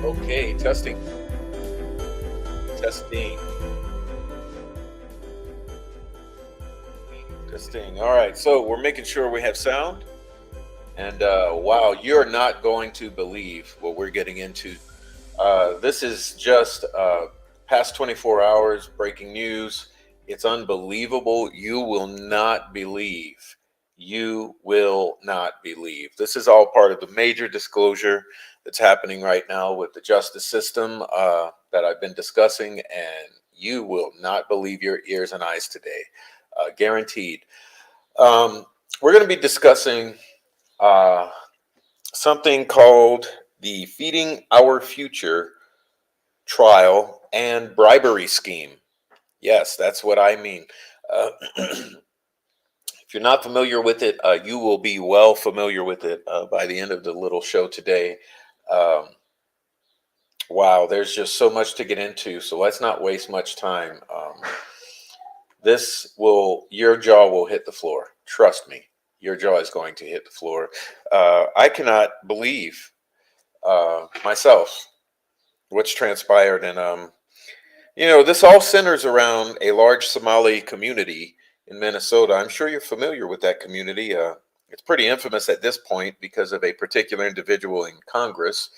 Okay, testing. Testing. Testing. All right, so we're making sure we have sound. And wow, you're not going to believe what we're getting into. This is just past 24 hours breaking news. It's unbelievable. You will not believe. You will not believe. This is all part of the major disclosure that's happening right now with the justice system that I've been discussing, and you will not believe your ears and eyes today. Guaranteed. We're going to be discussing something called the Feeding Our Future trial and bribery scheme. Yes, that's what I mean. If you're not familiar with it, you will be well familiar with it by the end of the little show today. Um, wow, there's just so much to get into, so let's not waste much time. Your jaw will hit the floor. Trust me, your jaw is going to hit the floor. I cannot believe myself what's transpired, and this all centers around a large Somali community in Minnesota. I'm sure you're familiar with that community. It's pretty infamous at this point because of a particular individual in Congress,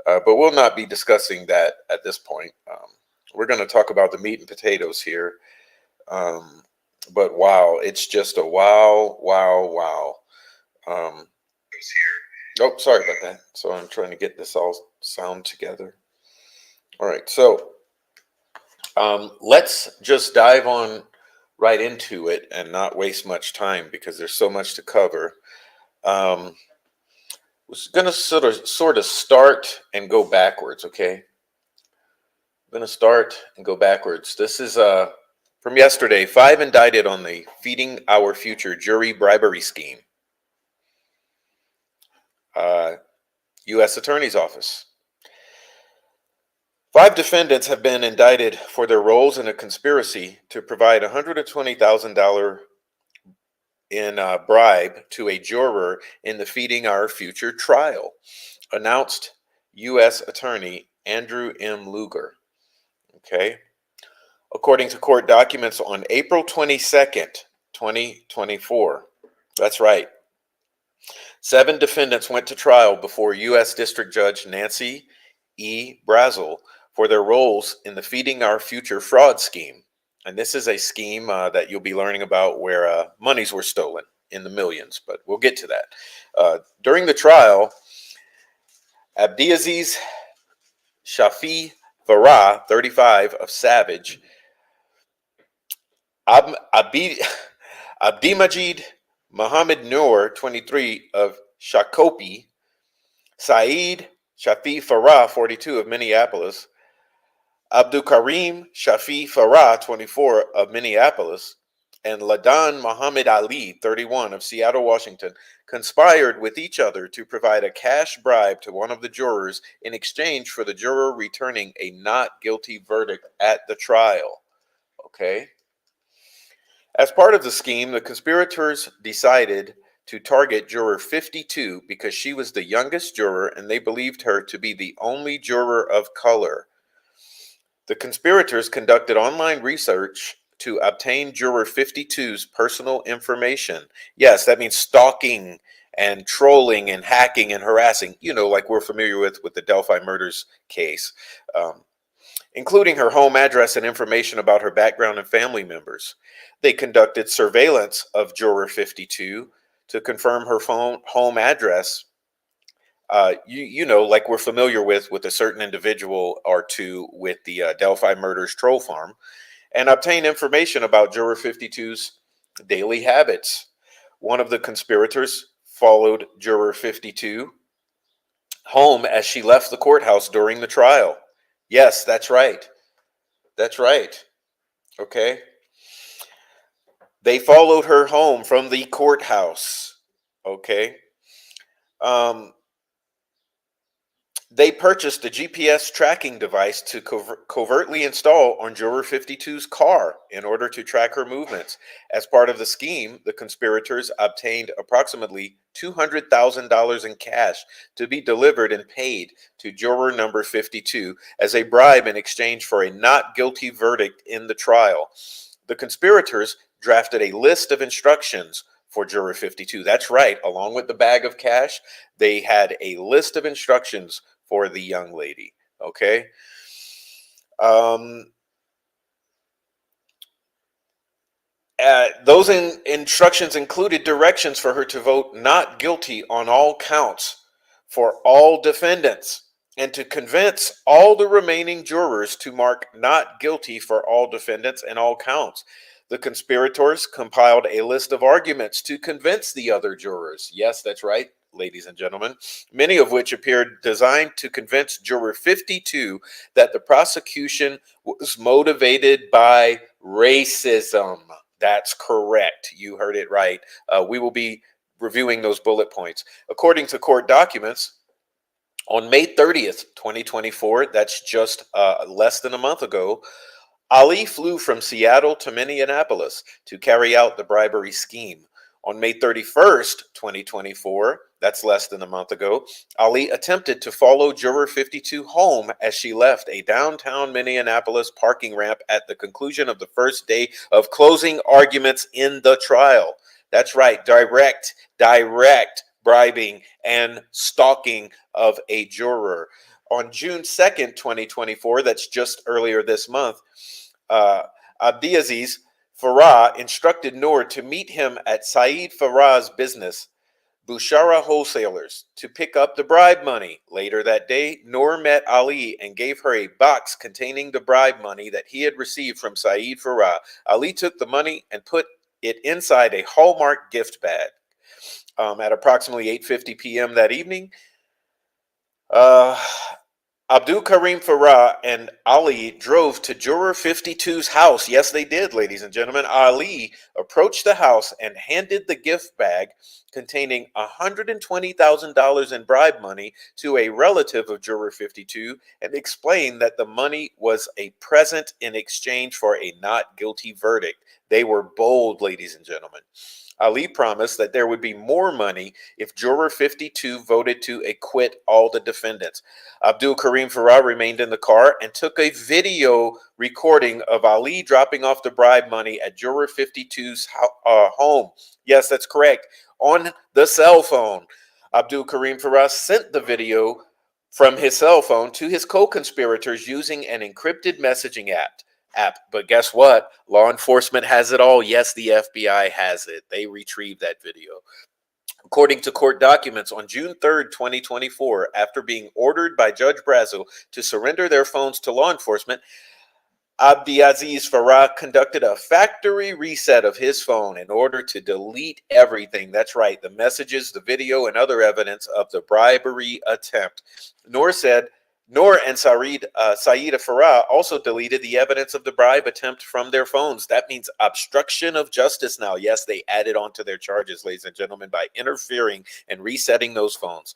but we'll not be discussing that at this point. We're going to talk about the meat and potatoes here. But wow, it's just a wow. Um, oh, sorry about that. So I'm trying to get this all sound together. All right, so let's just dive on right into it and not waste much time because there's so much to cover. We're going to sort of start and go backwards, okay? I'm going to start and go backwards. This is from yesterday. 5 indicted on the Feeding Our Future jury bribery scheme. U.S. Attorney's Office. 5 defendants have been indicted for their roles in a conspiracy to provide $120,000 in bribe to a juror in defeating our future trial, announced U.S. Attorney Andrew M. Luger. Okay. According to court documents on April 22nd, 2024. That's right. 7 defendants went to trial before U.S. District Judge Nancy E. Brazel for their roles in the Feeding Our Future fraud scheme. And this is a scheme that you'll be learning about where monies were stolen in the millions, but we'll get to that. During the trial, Abdiaziz Shafi Farah, 35, of Savage, Abdimajid Muhammad Noor, 23, of Shakopee, Saeed Shafi Farah, 42, of Minneapolis, Abdul Karim Shafi Farah, 24, of Minneapolis, and Ladan Muhammad Ali, 31, of Seattle, Washington, conspired with each other to provide a cash bribe to one of the jurors in exchange for the juror returning a not guilty verdict at the trial. Okay? As part of the scheme, the conspirators decided to target juror 52 because she was the youngest juror and they believed her to be the only juror of color. The conspirators conducted online research to obtain juror 52's personal information. Yes, that means stalking and trolling and hacking and harassing, like we're familiar with the Delphi murders case, including her home address and information about her background and family members. They conducted surveillance of juror 52 to confirm her home address. Like we're familiar with a certain individual or two with the Delphi murders troll farm, and obtain information about juror 52's daily habits. One of the conspirators followed juror 52 home as she left the courthouse during the trial. Yes, that's right. That's right. Okay. They followed her home from the courthouse. Okay. They purchased a GPS tracking device to covertly install on Juror 52's car in order to track her movements. As part of the scheme, the conspirators obtained approximately $200,000 in cash to be delivered and paid to juror number 52 as a bribe in exchange for a not guilty verdict in the trial. The conspirators drafted a list of instructions for juror 52. That's right. Along with the bag of cash, they had a list of instructions for the young lady. Okay. Those instructions included directions for her to vote not guilty on all counts for all defendants and to convince all the remaining jurors to mark not guilty for all defendants and all counts. The conspirators compiled a list of arguments to convince the other jurors. Yes, that's right, ladies and gentlemen, many of which appeared designed to convince juror 52 that the prosecution was motivated by racism. That's correct. You heard it right. We will be reviewing those bullet points. According to court documents, on May 30th, 2024, that's just less than a month ago, Ali flew from Seattle to Minneapolis to carry out the bribery scheme. On May 31st, 2024, that's less than a month ago, Ali attempted to follow juror 52 home as she left a downtown Minneapolis parking ramp at the conclusion of the first day of closing arguments in the trial. That's right, direct bribing and stalking of a juror. On June 2nd, 2024, that's just earlier this month, Abdiaziz Farah instructed Noor to meet him at Saeed Farah's business, Bushara Wholesalers, to pick up the bribe money. Later that day, Noor met Ali and gave her a box containing the bribe money that he had received from Saeed Farah. Ali took the money and put it inside a Hallmark gift bag. At approximately 8:50 p.m. that evening, Abdul Karim Farah and Ali drove to Juror 52's house. Yes, they did, ladies and gentlemen. Ali approached the house and handed the gift bag containing $120,000 in bribe money to a relative of Juror 52 and explained that the money was a present in exchange for a not guilty verdict. They were bold, ladies and gentlemen. Ali promised that there would be more money if Juror 52 voted to acquit all the defendants. Abdul Karim Farah remained in the car and took a video recording of Ali dropping off the bribe money at Juror 52's home. Yes, that's correct. On the cell phone. Abdul Karim Farah sent the video from his cell phone to his co-conspirators using an encrypted messaging app. But guess what? Law enforcement has it all. Yes, the FBI has it. They retrieved that video. According to court documents, on June 3rd, 2024, after being ordered by Judge Brazel to surrender their phones to law enforcement, Abdiaziz Farah conducted a factory reset of his phone in order to delete everything. That's right, the messages, the video, and other evidence of the bribery attempt. Noor and Saida Farah also deleted the evidence of the bribe attempt from their phones. That means obstruction of justice now. Yes, they added on to their charges, ladies and gentlemen, by interfering and resetting those phones.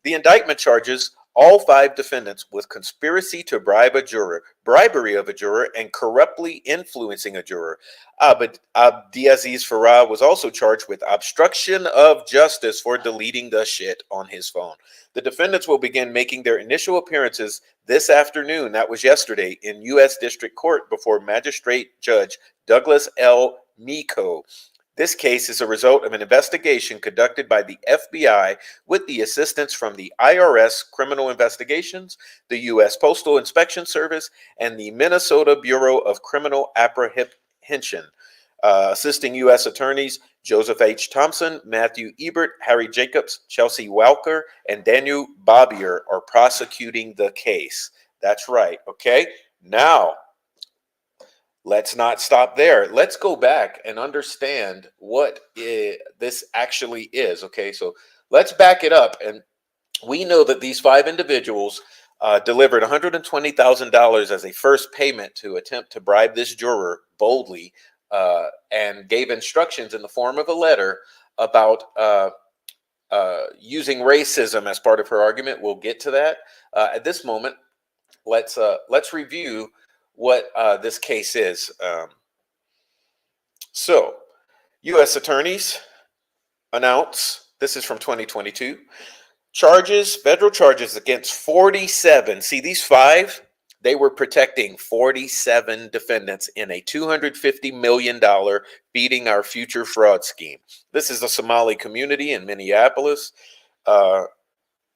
The indictment charges all 5 defendants with conspiracy to bribe a juror, bribery of a juror, and corruptly influencing a juror. Abdiaziz Farah was also charged with obstruction of justice for deleting the shit on his phone. The defendants will begin making their initial appearances this afternoon, that was yesterday, in U.S. District Court before Magistrate Judge Douglas L. Miko. This case is a result of an investigation conducted by the FBI with the assistance from the IRS Criminal Investigations, the U.S. Postal Inspection Service, and the Minnesota Bureau of Criminal Apprehension. Assisting U.S. attorneys Joseph H. Thompson, Matthew Ebert, Harry Jacobs, Chelsea Walker, and Daniel Bobbier are prosecuting the case. That's right. Okay. Now, let's not stop there. Let's go back and understand what this actually is. Okay, so let's back it up. And we know that these 5 individuals delivered $120,000 as a first payment to attempt to bribe this juror boldly and gave instructions in the form of a letter about using racism as part of her argument. We'll get to that. At this moment, let's review what this case is. So, U.S. attorneys announce, this is from 2022, federal charges against 47. See, these 5, they were protecting 47 defendants in a $250 million Feeding Our Future fraud scheme. This is the Somali community in Minneapolis or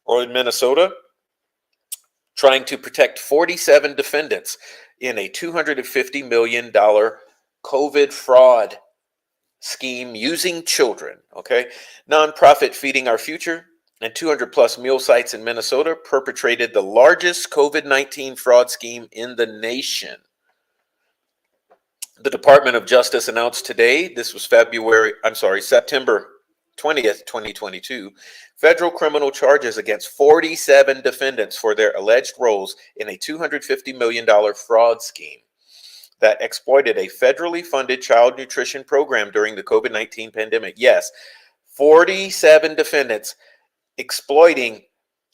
in Minnesota, trying to protect 47 defendants in a $250 million COVID fraud scheme using children. Okay, nonprofit Feeding Our Future and 200 plus meal sites in Minnesota perpetrated the largest COVID-19 fraud scheme in the nation. The Department of Justice announced today, this was September 20th, 2022, federal criminal charges against 47 defendants for their alleged roles in a $250 million fraud scheme that exploited a federally funded child nutrition program during the COVID-19 pandemic. Yes, 47 defendants exploiting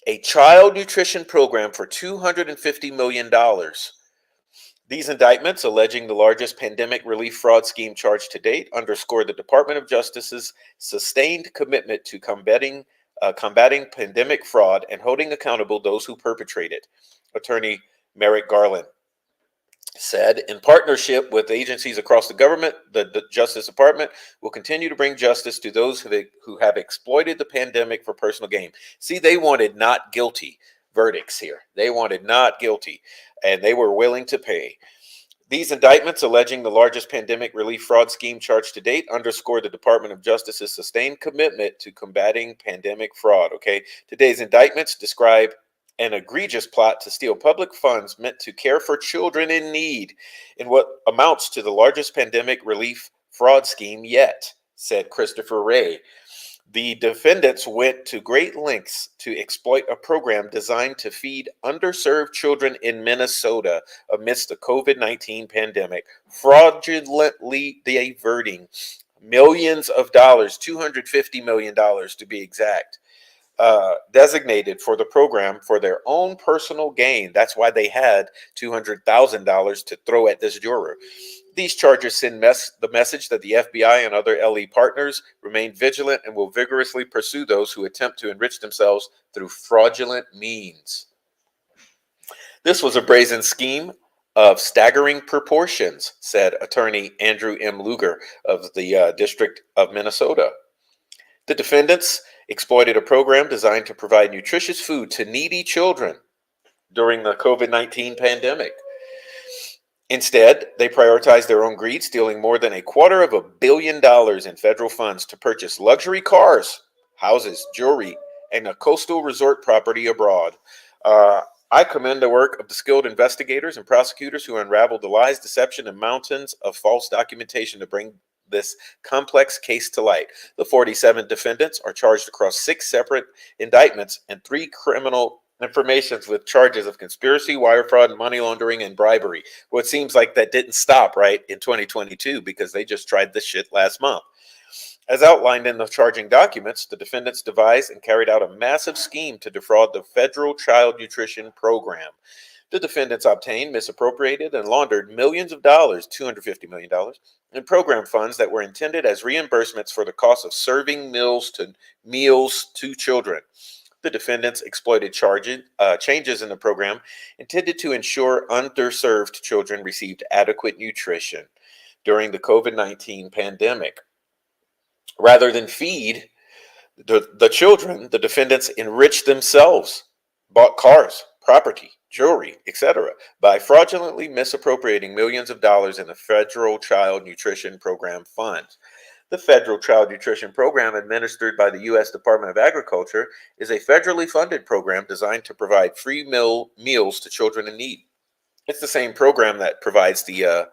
a child nutrition program for $250 million. These indictments, alleging the largest pandemic relief fraud scheme charged to date, underscore the Department of Justice's sustained commitment to combating pandemic fraud and holding accountable those who perpetrate it. Attorney Merrick Garland said, in partnership with agencies across the government, the Justice Department will continue to bring justice to those who have exploited the pandemic for personal gain. See, they wanted not guilty verdicts here. They wanted not guilty, and they were willing to pay. These indictments, alleging the largest pandemic relief fraud scheme charged to date, underscore the Department of Justice's sustained commitment to combating pandemic fraud. Okay, today's indictments describe an egregious plot to steal public funds meant to care for children in need in what amounts to the largest pandemic relief fraud scheme yet, said Christopher Wray. The defendants went to great lengths to exploit a program designed to feed underserved children in Minnesota amidst the COVID-19 pandemic, fraudulently diverting millions of dollars, $250 million to be exact, designated for the program for their own personal gain. That's why they had $200,000 to throw at this juror. These charges send the message that the FBI and other LE partners remain vigilant and will vigorously pursue those who attempt to enrich themselves through fraudulent means. This was a brazen scheme of staggering proportions, said attorney Andrew M. Luger of the District of Minnesota. The defendants exploited a program designed to provide nutritious food to needy children during the COVID-19 pandemic. Instead, they prioritized their own greed, stealing more than $250 million in federal funds to purchase luxury cars, houses, jewelry, and a coastal resort property abroad. I commend the work of the skilled investigators and prosecutors who unraveled the lies, deception, and mountains of false documentation to bring this complex case to light. The 47 defendants are charged across 6 separate indictments and 3 criminal informations with charges of conspiracy, wire fraud, money laundering, and bribery. Well, it seems like that didn't stop, right, in 2022 because they just tried this shit last month. As outlined in the charging documents, the defendants devised and carried out a massive scheme to defraud the federal child nutrition program. The defendants obtained, misappropriated, and laundered millions of dollars, $250 million, in program funds that were intended as reimbursements for the cost of serving meals to children. The defendants exploited changes in the program intended to ensure underserved children received adequate nutrition during the COVID-19 pandemic. Rather than feed the children, the defendants enriched themselves, bought cars, property, jewelry, etc., by fraudulently misappropriating millions of dollars in the federal child nutrition program funds. The Federal Child Nutrition Program, administered by the U.S. Department of Agriculture, is a federally funded program designed to provide free meals to children in need. It's the same program that provides the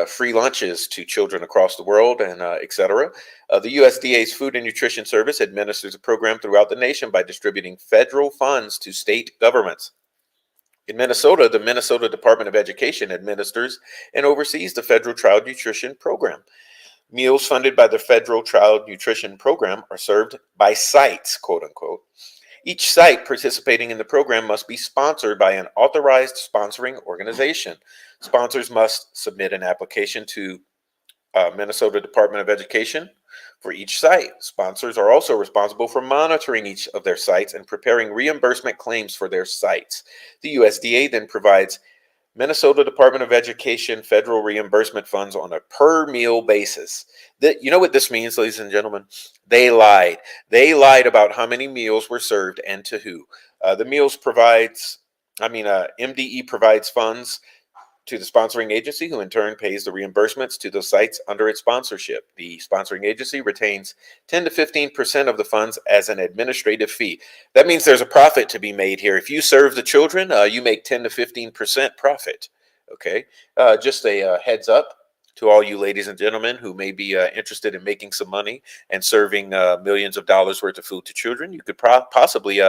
free lunches to children across the world and etc. The USDA's Food and Nutrition Service administers a program throughout the nation by distributing federal funds to state governments. In Minnesota, the Minnesota Department of Education administers and oversees the Federal Child Nutrition Program. Meals funded by the Federal Child Nutrition Program are served by sites, quote unquote. Each site participating in the program must be sponsored by an authorized sponsoring organization. Sponsors must submit an application to Minnesota Department of Education for each site. Sponsors are also responsible for monitoring each of their sites and preparing reimbursement claims for their sites. The USDA then provides Minnesota Department of Education federal reimbursement funds on a per meal basis. You know what this means, ladies and gentlemen? They lied. They lied about how many meals were served and to who. MDE provides funds to the sponsoring agency, who in turn pays the reimbursements to the sites under its sponsorship. The sponsoring agency retains 10 to 15% of the funds as an administrative fee. That means there's a profit to be made here. If you serve the children, you make 10 to 15% profit. Okay, just a heads up to all you ladies and gentlemen who may be interested in making some money and serving millions of dollars worth of food to children. You could possibly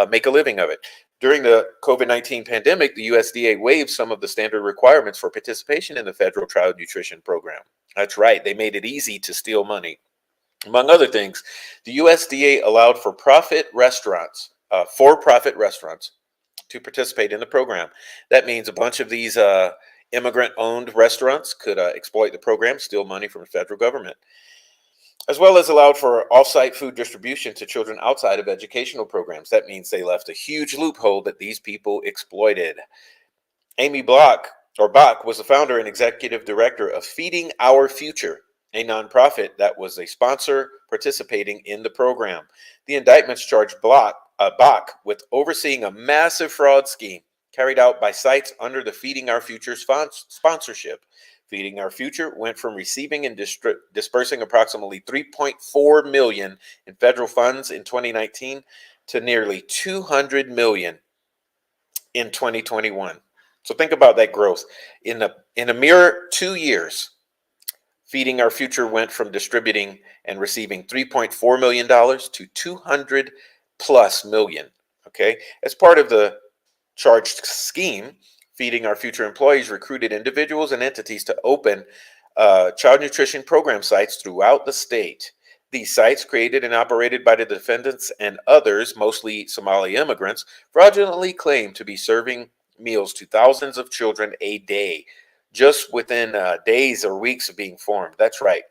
make a living of it. During the COVID-19 pandemic, the USDA waived some of the standard requirements for participation in the Federal Child Nutrition Program. That's right, they made it easy to steal money. Among other things, the USDA allowed for-profit restaurants to participate in the program. That means a bunch of these immigrant-owned restaurants could exploit the program, steal money from the federal government, as well as allowed for off-site food distribution to children outside of educational programs. That means they left a huge loophole that these people exploited. Amy Bach was the founder and executive director of Feeding Our Future, a nonprofit that was a sponsor participating in the program. The indictments charged Bach with overseeing a massive fraud scheme carried out by sites under the Feeding Our Future sponsorship. Feeding Our Future went from receiving and dispersing approximately $3.4 million in federal funds in 2019 to nearly $200 million in 2021. So think about that growth. In a mere 2 years, Feeding Our Future went from distributing and receiving $3.4 million to $200 plus million. Okay, as part of the charged scheme, Feeding Our Future employees recruited individuals and entities to open child nutrition program sites throughout the state. These sites, created and operated by the defendants and others, mostly Somali immigrants, fraudulently claimed to be serving meals to thousands of children a day. just within days or weeks of being formed. That's right.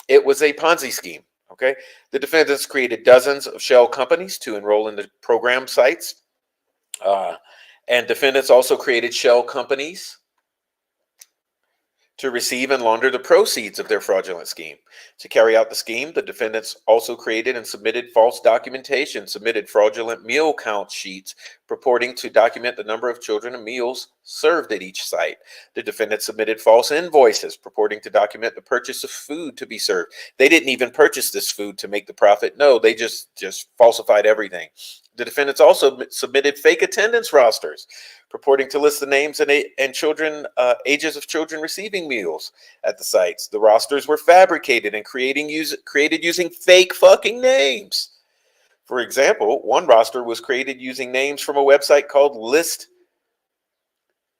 It was a Ponzi scheme. Okay. The defendants created dozens of shell companies to enroll in the program sites. And defendants also created shell companies to receive and launder the proceeds of their fraudulent scheme. To carry out the scheme, the defendants also created and submitted false documentation, submitted fraudulent meal count sheets purporting to document the number of children and meals served at each site. The defendants submitted false invoices purporting to document the purchase of food to be served. They didn't even purchase this food to make the profit. No, they just falsified everything. The defendants also submitted fake attendance rosters purporting to list the names and children, ages of children receiving meals at the sites. The rosters were fabricated and created using fake fucking names. For example, one roster was created using names from a website called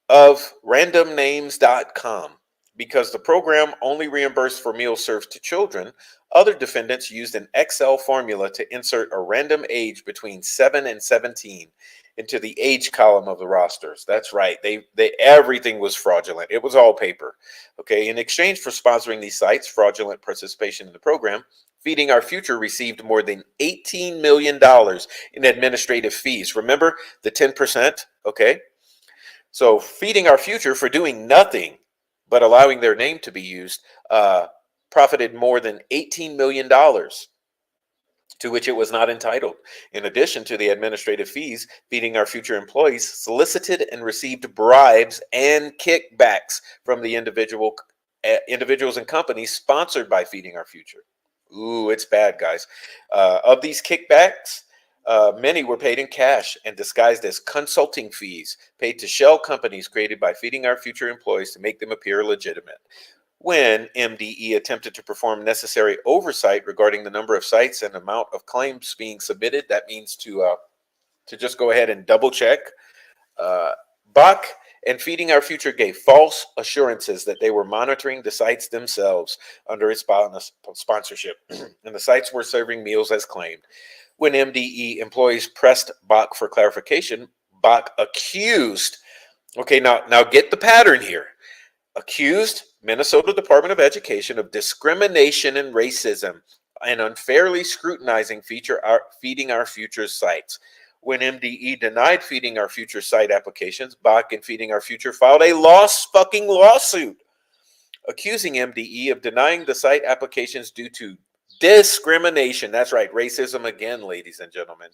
listofrandomnames.com. Because the program only reimbursed for meals served to children, other defendants used an Excel formula to insert a random age between 7 and 17 into the age column of the rosters. That's right. They everything was fraudulent. It was all paper. Okay. In exchange for sponsoring these sites, fraudulent participation in the program, Feeding Our Future received more than $18 million in administrative fees. Remember the 10%? Okay. So Feeding Our Future, for doing nothing but allowing their name to be used, profited more than $18 million, to which it was not entitled. In addition to the administrative fees, Feeding Our Future employees solicited and received bribes and kickbacks from the individuals and companies sponsored by Feeding Our Future. Ooh, it's bad, guys. Of these kickbacks, many were paid in cash and disguised as consulting fees paid to shell companies created by Feeding Our Future employees to make them appear legitimate. When MDE attempted to perform necessary oversight regarding the number of sites and amount of claims being submitted, that means to just go ahead and double check. Bach and Feeding Our Future gave false assurances that they were monitoring the sites themselves under its sponsorship, and the sites were serving meals as claimed. When MDE employees pressed Bach for clarification, Bach accused, okay, now get the pattern here, accused Minnesota Department of Education of discrimination and racism and unfairly scrutinizing Feeding Our Future sites. When MDE denied Feeding Our Future site applications, Bach and Feeding Our Future filed a lawsuit accusing MDE of denying the site applications due to discrimination. That's right, racism again, ladies and gentlemen,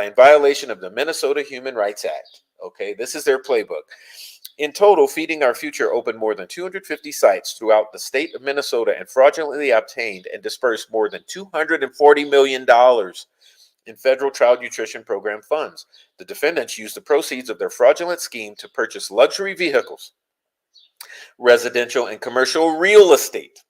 in violation of the Minnesota Human Rights Act. Okay, this is their playbook. In total, Feeding Our Future opened more than 250 sites throughout the state of Minnesota and fraudulently obtained and dispersed more than $240 million in federal child nutrition program funds. The defendants used the proceeds of their fraudulent scheme to purchase luxury vehicles, residential and commercial real estate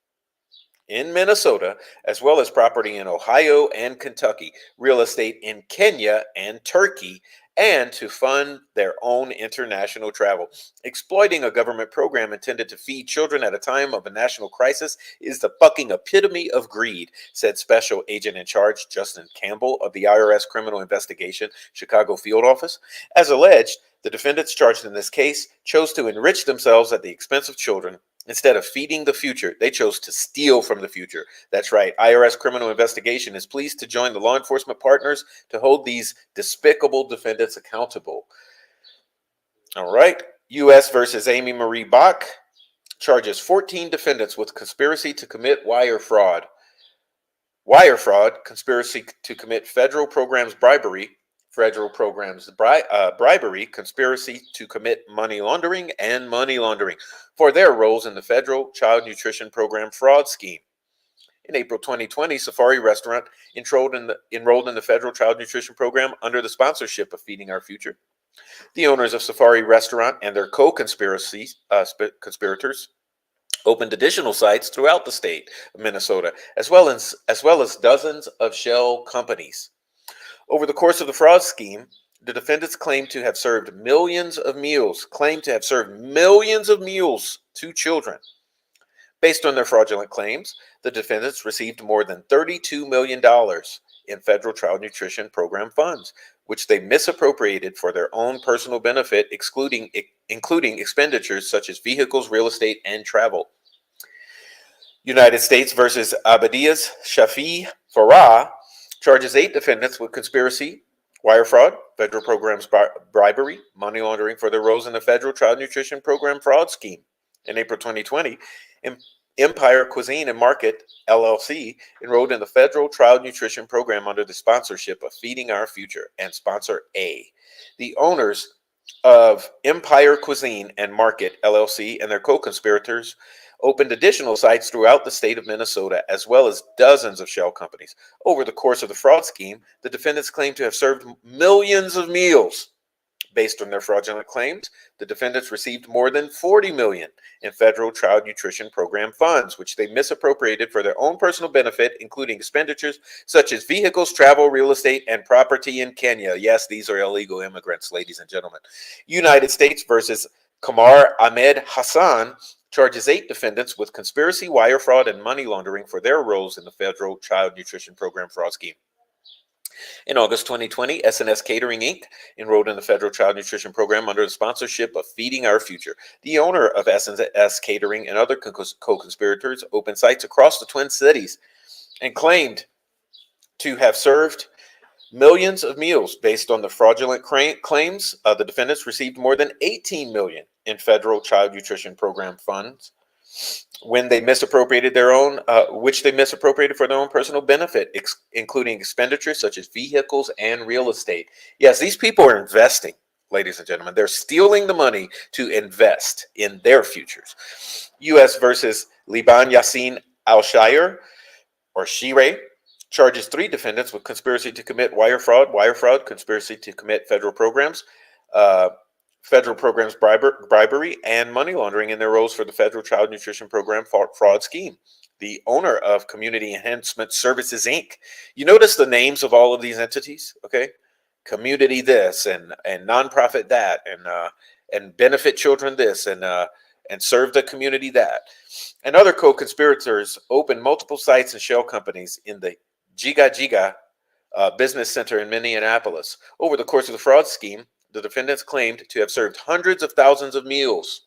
in Minnesota, as well as property in Ohio and Kentucky, real estate in Kenya and Turkey, and to fund their own international travel. Exploiting a government program intended to feed children at a time of a national crisis is the fucking epitome of greed, said Special Agent in Charge Justin Campbell of the IRS Criminal Investigation Chicago Field Office. As alleged, the defendants charged in this case chose to enrich themselves at the expense of children. Instead of feeding the future, they chose to steal from the future. That's right. IRS Criminal Investigation is pleased to join the law enforcement partners to hold these despicable defendants accountable. All right. U.S. versus Amy Marie Bach charges 14 defendants with conspiracy to commit wire fraud. Wire fraud, conspiracy to commit federal programs bribery, bribery, conspiracy to commit money laundering, and money laundering for their roles in the federal child nutrition program fraud scheme. In April 2020, Safari Restaurant enrolled in the federal child nutrition program under the sponsorship of Feeding Our Future. The owners of Safari Restaurant and their co-conspirators opened additional sites throughout the state of Minnesota, as well as dozens of shell companies. Over the course of the fraud scheme, the defendants claimed to have served millions of meals to children. Based on their fraudulent claims, the defendants received more than $32 million in federal child nutrition program funds, which they misappropriated for their own personal benefit, including expenditures such as vehicles, real estate, and travel. United States versus Abadias Shafi Farah charges 8 defendants with conspiracy, wire fraud, federal programs bribery, money laundering for their roles in the federal child nutrition program fraud scheme. In April 2020, Empire Cuisine and Market LLC enrolled in the federal child nutrition program under the sponsorship of Feeding Our Future and sponsor A. The owners of Empire Cuisine and Market LLC and their co-conspirators opened additional sites throughout the state of Minnesota, as well as dozens of shell companies. Over the course of the fraud scheme, the defendants claim to have served millions of meals. Based on their fraudulent claims, the defendants received more than $40 million in federal child nutrition program funds, which they misappropriated for their own personal benefit, including expenditures such as vehicles, travel, real estate, and property in Kenya. Yes, these are illegal immigrants, ladies and gentlemen. United States versus Kamar Ahmed Hassan charges 8 defendants with conspiracy, wire fraud, and money laundering for their roles in the federal child nutrition program fraud scheme. In August 2020, SNS Catering Inc. enrolled in the federal child nutrition program under the sponsorship of Feeding Our Future. The owner of SNS Catering and other co-conspirators opened sites across the Twin Cities and claimed to have served millions of meals. Based on the fraudulent claims, the defendants received more than $18 million in federal child nutrition program funds when they misappropriated which they misappropriated for their own personal benefit, including expenditures such as vehicles and real estate. Yes, these people are investing, ladies and gentlemen. They're stealing the money to invest in their futures. U.S. versus Liban Yassin Al-Shire, or Shire, charges 3 defendants with conspiracy to commit wire fraud, conspiracy to commit federal programs bribery, and money laundering in their roles for the federal child nutrition program fraud scheme. The owner of Community Enhancement Services, Inc. You notice the names of all of these entities, okay? Community this and nonprofit that and benefit children this and serve the community that. And other co-conspirators opened multiple sites and shell companies in the Jiga Business Center in Minneapolis. Over the course of the fraud scheme, the defendants claimed to have served hundreds of thousands of meals.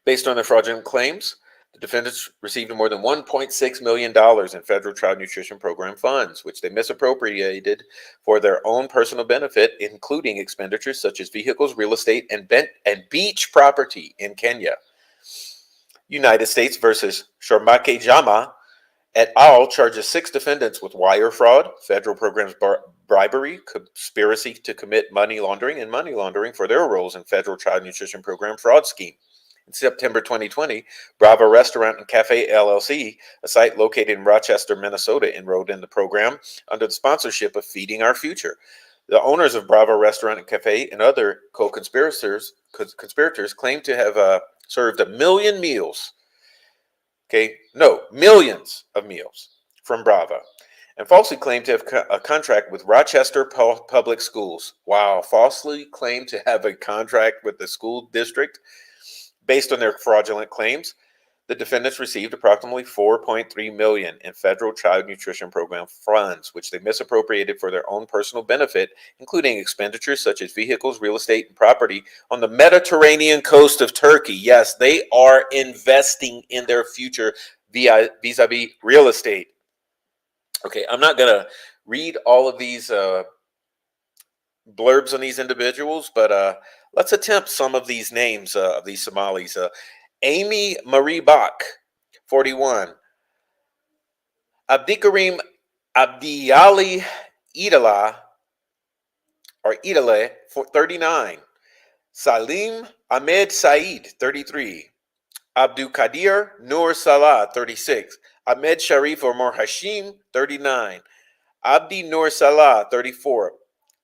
Based on their fraudulent claims, the defendants received more than $1.6 million in federal child nutrition program funds, which they misappropriated for their own personal benefit, including expenditures such as vehicles, real estate, and beach property in Kenya. United States versus Sharmake Jama et al. Charges 6 defendants with wire fraud, federal programs bribery, conspiracy to commit money laundering, and money laundering for their roles in federal child nutrition program fraud scheme. In September 2020, Bravo Restaurant and Cafe LLC, a site located in Rochester, Minnesota, enrolled in the program under the sponsorship of Feeding Our Future. The owners of Bravo Restaurant and Cafe and other co-conspirators claim to have served 1 million meals. Millions of meals from Bravo, and falsely claimed to have a contract with Rochester Public Schools. Wow, falsely claimed to have a contract with the school district. Based on their fraudulent claims, the defendants received approximately $4.3 million in federal child nutrition program funds, which they misappropriated for their own personal benefit, including expenditures such as vehicles, real estate, and property on the Mediterranean coast of Turkey. Yes, they are investing in their future vis-a-vis real estate. Okay, I'm not going to read all of these blurbs on these individuals, but let's attempt some of these names of these Somalis. Amy Marie Bach, 41. Abdikarim Abdiyali Idala, or Idale, 39. Salim Ahmed Said, 33. Abdul Qadir Nur Salah, 36. Ahmed Sharif Omar Hashim, 39. Abdi Nur Salah, 34.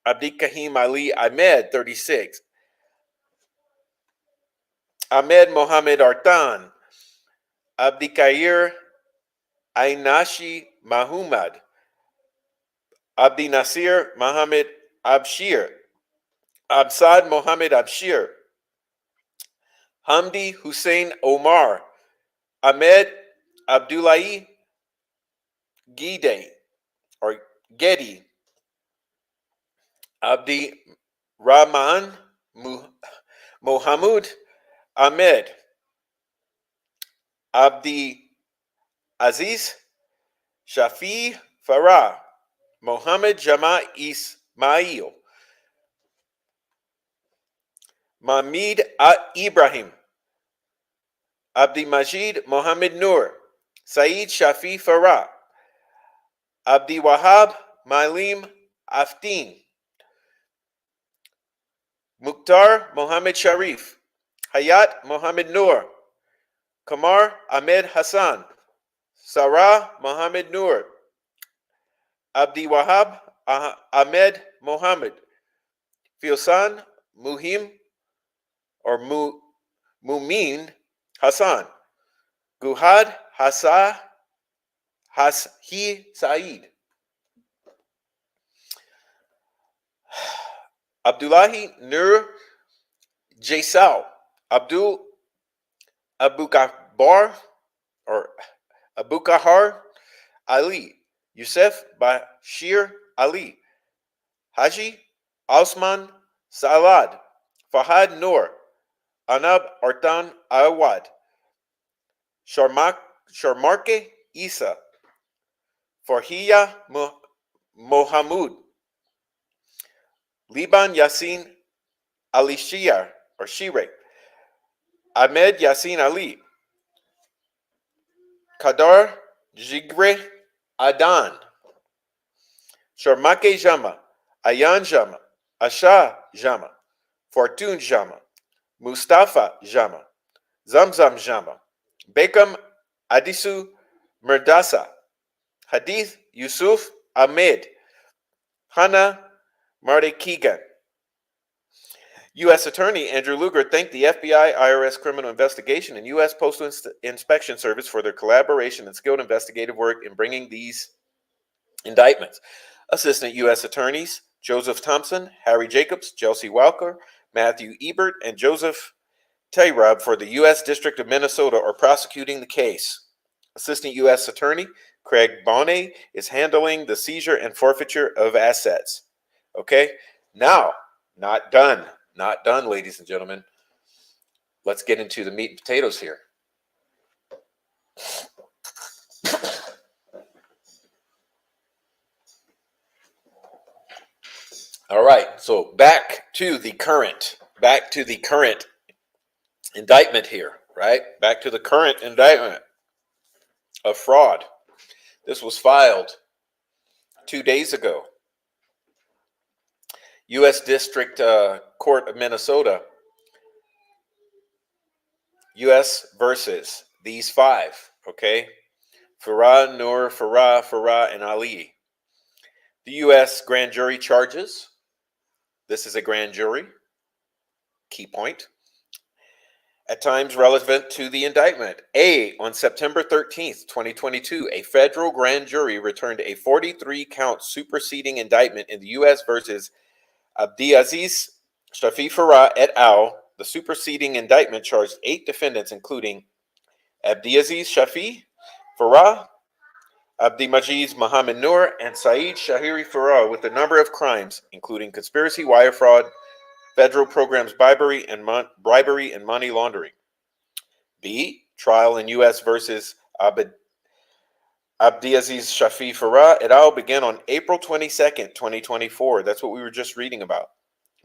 Abdi Kahim Ali Ahmed, 36. Ahmed Mohammed Artan. Abdi Kair Ainashi Mahumad. Abdi Nasir Mohammed Abshir. Absad Mohammed Abshir. Hamdi Hussein Omar. Ahmed Abdullahi Gide. or Getty, Abdi Rahman Mohamud Ahmed, Abdi Aziz Shafi Farah, Mohammed Jama Ismail, Mahmid Ibrahim, Abdi Majid Mohammed Noor, Saeed Shafi Farah, Abdi Wahab Malim Aftin, Mukhtar Mohammed Sharif, Hayat Mohammed Noor, Kamar Ahmed Hassan, Sarah Mohammed Noor, Abdi Wahab Ahmed Mohammed, Filsan Muhim or Mumin Hassan, Guhad Hashi Saeed, Abdullahi Nur Jaisal, Abdul Abukahbar or Abukahar Ali, Yusuf Bashir Ali, Haji Osman Salad, Fahad Noor, Anab Artan Awad, Sharmarke Isa, Farhiya Mohamud, Liban Yassin Ali Shia or Shire, Ahmed Yassin Ali, Kadar Jigre Adan, Sharmake Jama, Ayan Jama, Asha Jama, Fortune Jama, Mustafa Jama, Zamzam Jama, Bekam Adisu Merdasa, Hadith Yusuf Ahmed, Hana Mardekigan. U.S. Attorney Andrew Luger thanked the FBI, IRS Criminal Investigation, and U.S. Postal Inspection Service for their collaboration and skilled investigative work in bringing these indictments. Assistant U.S. Attorneys Joseph Thompson, Harry Jacobs, Chelsea Walker, Matthew Ebert, and Joseph Tayrab for the U.S. District of Minnesota are prosecuting the case. Assistant U.S. Attorney Craig Bonnet is handling the seizure and forfeiture of assets. Okay, now, not done, ladies and gentlemen. Let's get into the meat and potatoes here. All right, so back to the current indictment here, right? Back to the current indictment of fraud. This was filed 2 days ago. U.S. District Court of Minnesota, U.S. versus these five, okay? Farah, Noor, Farah, and Ali. The U.S. grand jury charges. This is a grand jury. Key point. At times relevant to the indictment. On September 13th, 2022, a federal grand jury returned a 43-count superseding indictment in the U.S. versus Abdiaziz Shafi Farah et al. The superseding indictment charged 8 defendants, including Abdiaziz Shafi Farah, Abdimajid Mohammed Noor, and Saeed Shahiri Farah with a number of crimes, including conspiracy, wire fraud, federal programs bribery and money laundering. B. Trial in U.S. versus Abdiaziz Shafi Farah et al. Began on April 22nd, 2024. That's what we were just reading about.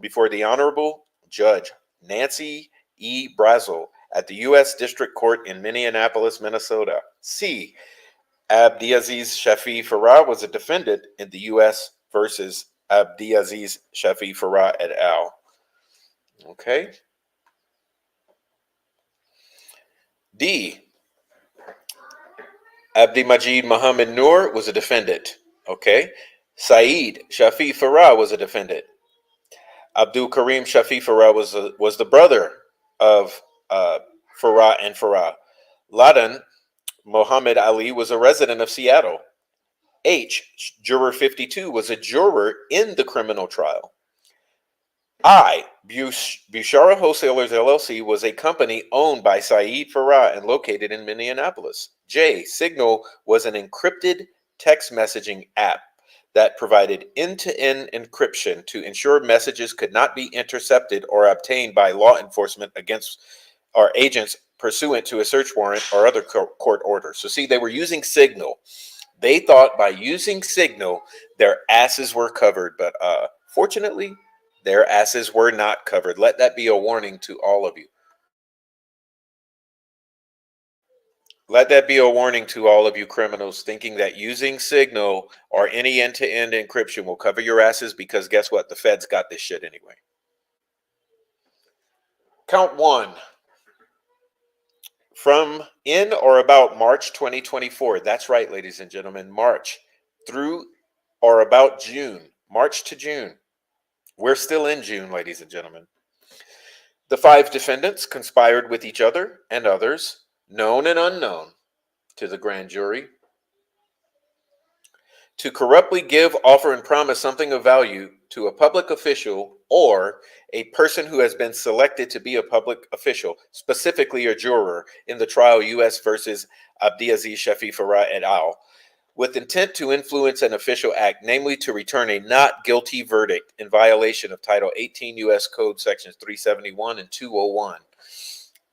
Before the Honorable Judge Nancy E. Brazel at the U.S. District Court in Minneapolis, Minnesota. C. Abdiaziz Shafi Farah was a defendant in the U.S. versus Abdiaziz Shafi Farah et al. Okay. D. Abdimajid Mohammed Noor was a defendant. Okay. Saeed Shafi Farah was a defendant. Abdul Karim Shafi Farah was the brother of Farah and Farah. Ladan Mohammed Ali was a resident of Seattle. H. Juror 52 was a juror in the criminal trial. I. Bushara Wholesalers LLC was a company owned by Saeed Farah and located in Minneapolis. J. Signal was an encrypted text messaging app that provided end-to-end encryption to ensure messages could not be intercepted or obtained by law enforcement against our agents pursuant to a search warrant or other court order. So see, they were using Signal. They thought by using Signal, their asses were covered, but fortunately, their asses were not covered. Let that be a warning to all of you. Let that be a warning to all of you criminals thinking that using Signal or any end-to-end encryption will cover your asses, because guess what? The feds got this shit anyway. Count one. From in or about March 2024, that's right, ladies and gentlemen, March through or about June, March to June. We're still in June, ladies and gentlemen. The 5 defendants conspired with each other and others, known and unknown, to the grand jury, to corruptly give, offer, and promise something of value to a public official or a person who has been selected to be a public official, specifically a juror, in the trial U.S. versus Abdiaziz Shafi Farah et al., with intent to influence an official act, namely to return a not guilty verdict in violation of Title 18 U.S. Code Sections 371 and 201.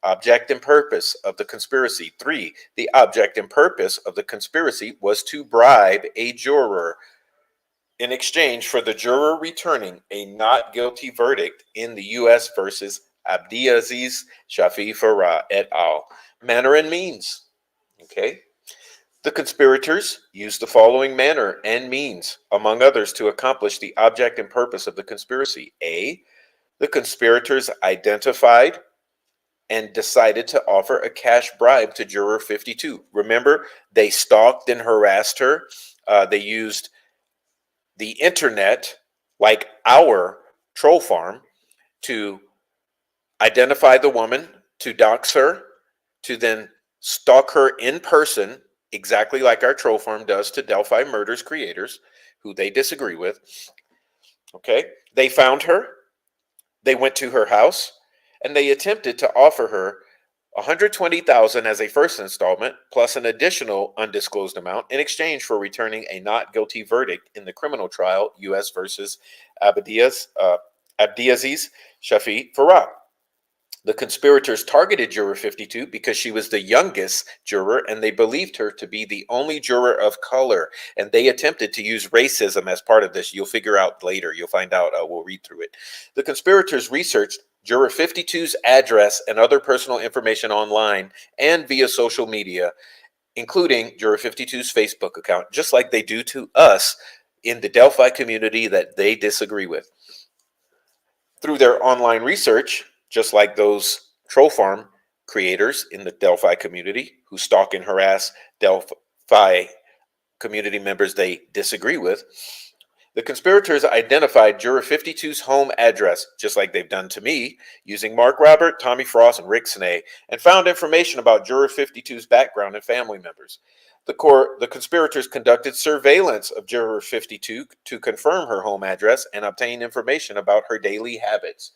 Object and purpose of the conspiracy. 3. The object and purpose of the conspiracy was to bribe a juror in exchange for the juror returning a not guilty verdict in the U.S. versus Abdiaziz Shafi Farah et al. Manner and means. Okay. The conspirators used the following manner and means, among others, to accomplish the object and purpose of the conspiracy. A. The conspirators identified and decided to offer a cash bribe to juror 52. Remember, they stalked and harassed her. They used the internet, like our troll farm, to identify the woman, to dox her, to then stalk her in person, exactly like our troll farm does to Delphi Murders creators, who they disagree with. Okay, they found her, they went to her house, and they attempted to offer her $120,000 as a first installment, plus an additional undisclosed amount in exchange for returning a not guilty verdict in the criminal trial U.S. versus Abdiaziz Shafi Farah. The conspirators targeted juror 52 because she was the youngest juror, and they believed her to be the only juror of color. And they attempted to use racism as part of this. You'll figure out later. You'll find out. We'll read through it. The conspirators researched juror 52's address and other personal information online and via social media, including juror 52's Facebook account, just like they do to us in the Delphi community that they disagree with. Through their online research, just like those troll farm creators in the Delphi community who stalk and harass Delphi community members they disagree with, the conspirators identified juror 52's home address, just like they've done to me, using Mark Robert, Tommy Frost, and Rick Snay, and found information about juror 52's background and family members. The conspirators conducted surveillance of juror 52 to confirm her home address and obtain information about her daily habits.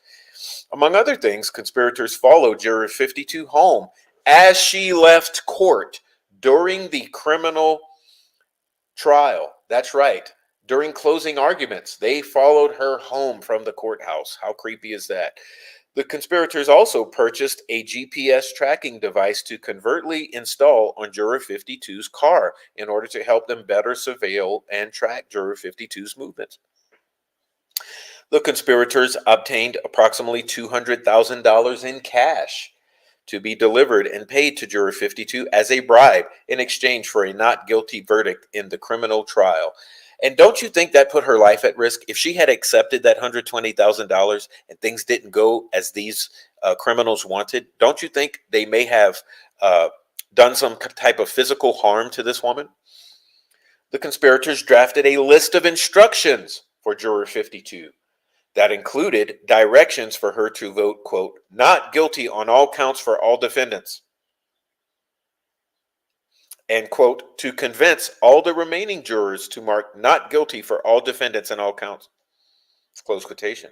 Among other things, conspirators followed juror 52 home as she left court during the criminal trial. That's right. During closing arguments, they followed her home from the courthouse. How creepy is that? The conspirators also purchased a GPS tracking device to covertly install on juror 52's car in order to help them better surveil and track juror 52's movements. The conspirators obtained approximately $200,000 in cash to be delivered and paid to juror 52 as a bribe in exchange for a not guilty verdict in the criminal trial. And don't you think that put her life at risk? If she had accepted that $120,000 and things didn't go as these criminals wanted, don't you think they may have done some type of physical harm to this woman? The conspirators drafted a list of instructions for juror 52 that included directions for her to vote, quote, not guilty on all counts for all defendants, and, quote, to convince all the remaining jurors to mark not guilty for all defendants and all counts, close quotation.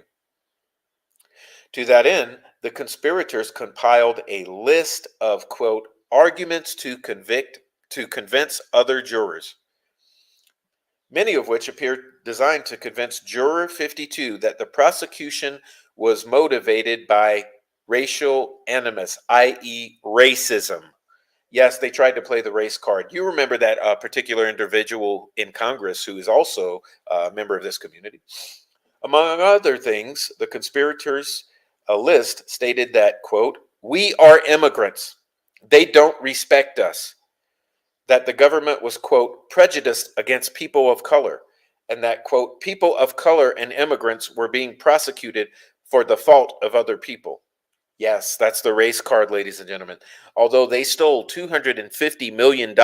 To that end, the conspirators compiled a list of, quote, arguments to convince other jurors. many of which appear designed to convince Juror 52 that the prosecution was motivated by racial animus, i.e., racism. Yes, they tried to play the race card. You remember that particular individual in Congress who is also a member of this community. Among other things, the conspirators' list stated that, quote, we are immigrants. They don't respect us. That the government was, quote, prejudiced against people of color, and that, quote, people of color and immigrants were being prosecuted for the fault of other people. Yes, that's the race card, ladies and gentlemen. Although they stole $250 million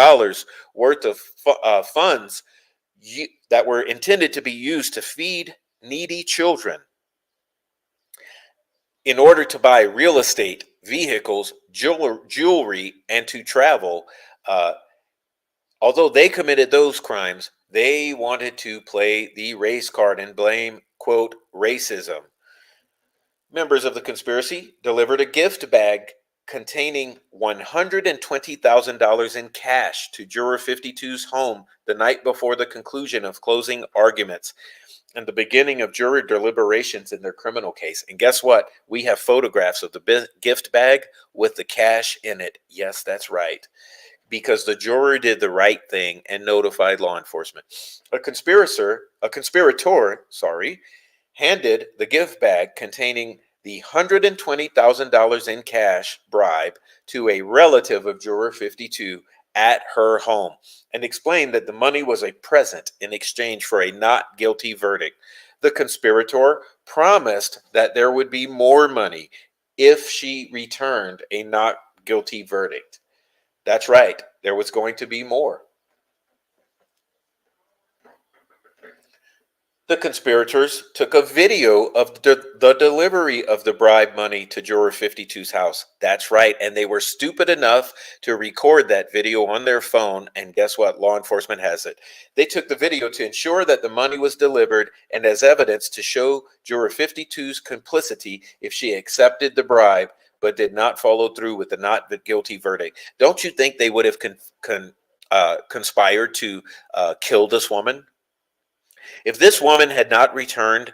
worth of funds that were intended to be used to feed needy children in order to buy real estate, vehicles, jewelry, and to travel. Uh, Although they committed those crimes, they wanted to play the race card and blame, quote, racism. Members of the conspiracy delivered a gift bag containing $120,000 in cash to Juror 52's home the night before the conclusion of closing arguments and the beginning of juror deliberations in their criminal case. And guess what? We have photographs of the gift bag with the cash in it. Yes, that's right. Because the juror did the right thing and notified law enforcement. A conspirator, handed the gift bag containing the $120,000 in cash bribe to a relative of Juror 52 at her home and explained that the money was a present in exchange for a not guilty verdict. The conspirator promised that there would be more money if she returned a not guilty verdict. That's right, there was going to be more. The conspirators took a video of the delivery of the bribe money to Juror 52's house. That's right, and they were stupid enough to record that video on their phone, and guess what? Law enforcement has it. They took the video to ensure that the money was delivered and as evidence to show Juror 52's complicity if she accepted the bribe but did not follow through with the not guilty verdict. Don't you think they would have conspired to kill this woman? If this woman had not returned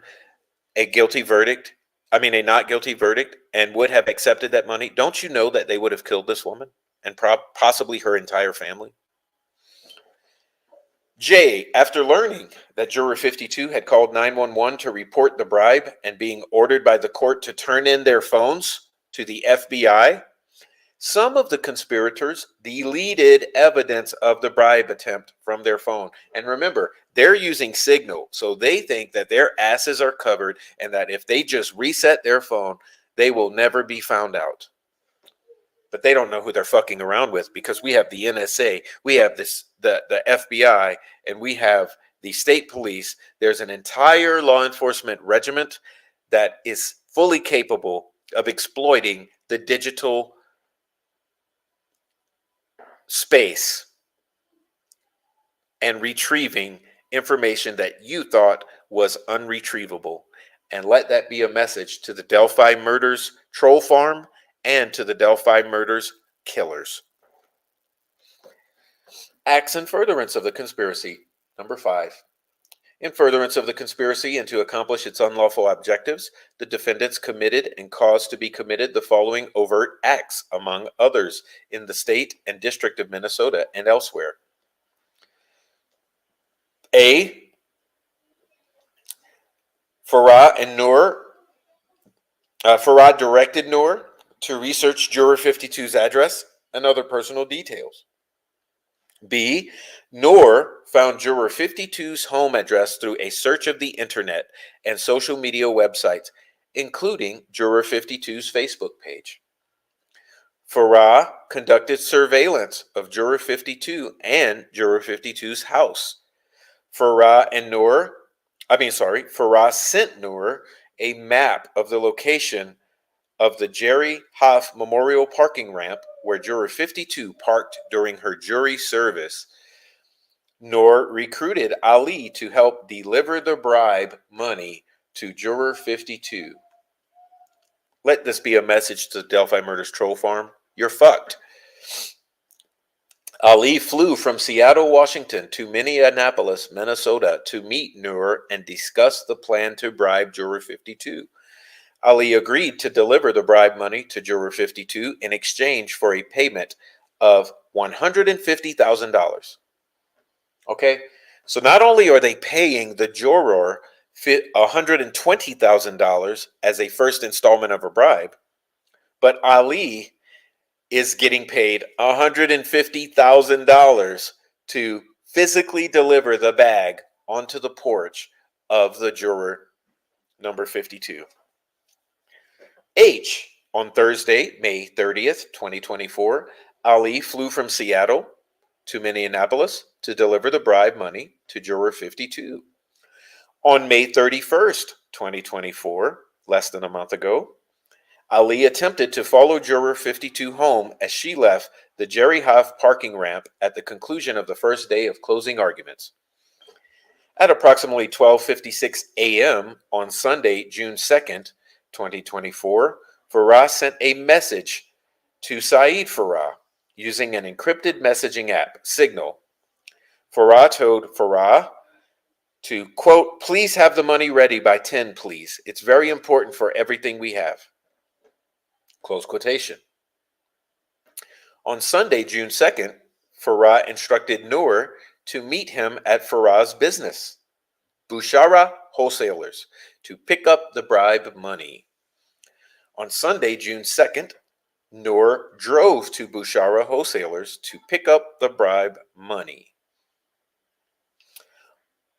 a guilty verdict, a not guilty verdict, and would have accepted that money, don't you know that they would have killed this woman and possibly her entire family? Jay, after learning that Juror 52 had called 911 to report the bribe and being ordered by the court to turn in their phones to the FBI, some of the conspirators deleted evidence of the bribe attempt from their phone. And remember, they're using Signal, so they think that their asses are covered and that if they just reset their phone, they will never be found out. But they don't know who they're fucking around with because we have the NSA, we have the FBI, and we have the state police. There's an entire law enforcement regiment that is fully capable of exploiting the digital space and retrieving information that you thought was unretrievable. And let that be a message to the Delphi murders troll farm and to the Delphi murders killers. Acts in furtherance of the conspiracy. Number 5. In furtherance of the conspiracy and to accomplish its unlawful objectives, the defendants committed and caused to be committed the following overt acts, among others, in the state and district of Minnesota and elsewhere. A. Farah directed Noor to research Juror 52's address and other personal details. B. Noor found Juror 52's home address through a search of the internet and social media websites, including Juror 52's Facebook page. Farah conducted surveillance of Juror 52 and Juror 52's house. Farah sent Noor a map of the location of the Jerry Hoff Memorial parking ramp where Juror 52 parked during her jury service. Noor recruited Ali to help deliver the bribe money to Juror 52. Let this be a message to the Delphi Murders Troll Farm. You're fucked. Ali flew from Seattle, Washington to Minneapolis, Minnesota to meet Noor and discuss the plan to bribe Juror 52. Ali agreed to deliver the bribe money to Juror 52 in exchange for a payment of $150,000. Okay, so not only are they paying the juror $120,000 as a first installment of a bribe, but Ali is getting paid $150,000 to physically deliver the bag onto the porch of the juror number 52. H. On Thursday, May 30th, 2024, Ali flew from Seattle to Minneapolis to deliver the bribe money to juror 52. On May 31st, 2024, less than a month ago, Ali attempted to follow juror 52 home as she left the Jerry Hoff parking ramp at the conclusion of the first day of closing arguments. At approximately 12:56 a.m. on Sunday, June 2nd, 2024, Farah sent a message to Saeed Farah using an encrypted messaging app, Signal. Farah told Farah to, quote, "Please have the money ready by 10, please. It's very important for everything we have." Close quotation. On Sunday, June 2nd, Farah instructed Noor to meet him at Farah's business, Bushara Wholesalers, to pick up the bribe money. On Sunday, June 2nd, Noor drove to Bushara Wholesalers to pick up the bribe money.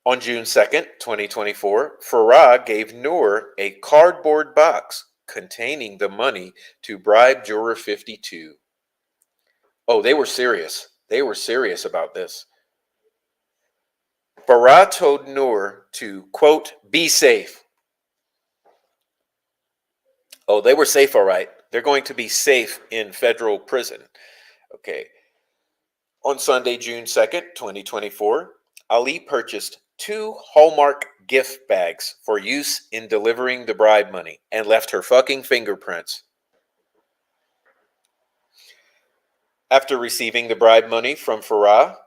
On June 2nd, 2024, Farah gave Noor a cardboard box containing the money to bribe juror 52. Oh, they were serious. They were serious about this. Farah told Noor to, quote, "Be safe." Oh, they were safe, all right. They're going to be safe in federal prison. Okay. On Sunday, June 2nd, 2024, Ali purchased 2 Hallmark gift bags for use in delivering the bribe money and left her fucking fingerprints. After receiving the bribe money from Farah,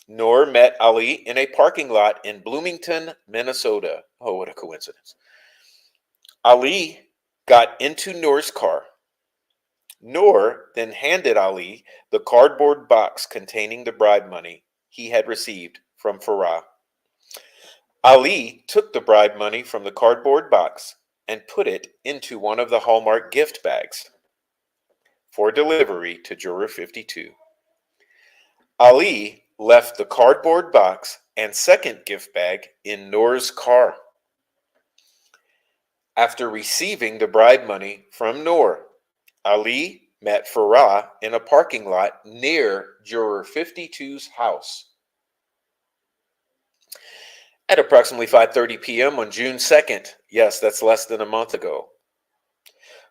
Noor met Ali in a parking lot in Bloomington, Minnesota. Oh, what a coincidence. Ali got into Noor's car. Noor then handed Ali the cardboard box containing the bribe money he had received from Farah. Ali took the bribe money from the cardboard box and put it into one of the Hallmark gift bags for delivery to juror 52. Ali left the cardboard box and second gift bag in Noor's car. After receiving the bribe money from Noor, Ali met Farah in a parking lot near juror 52's house. At approximately 5:30 p.m. on June 2nd, yes, that's less than a month ago,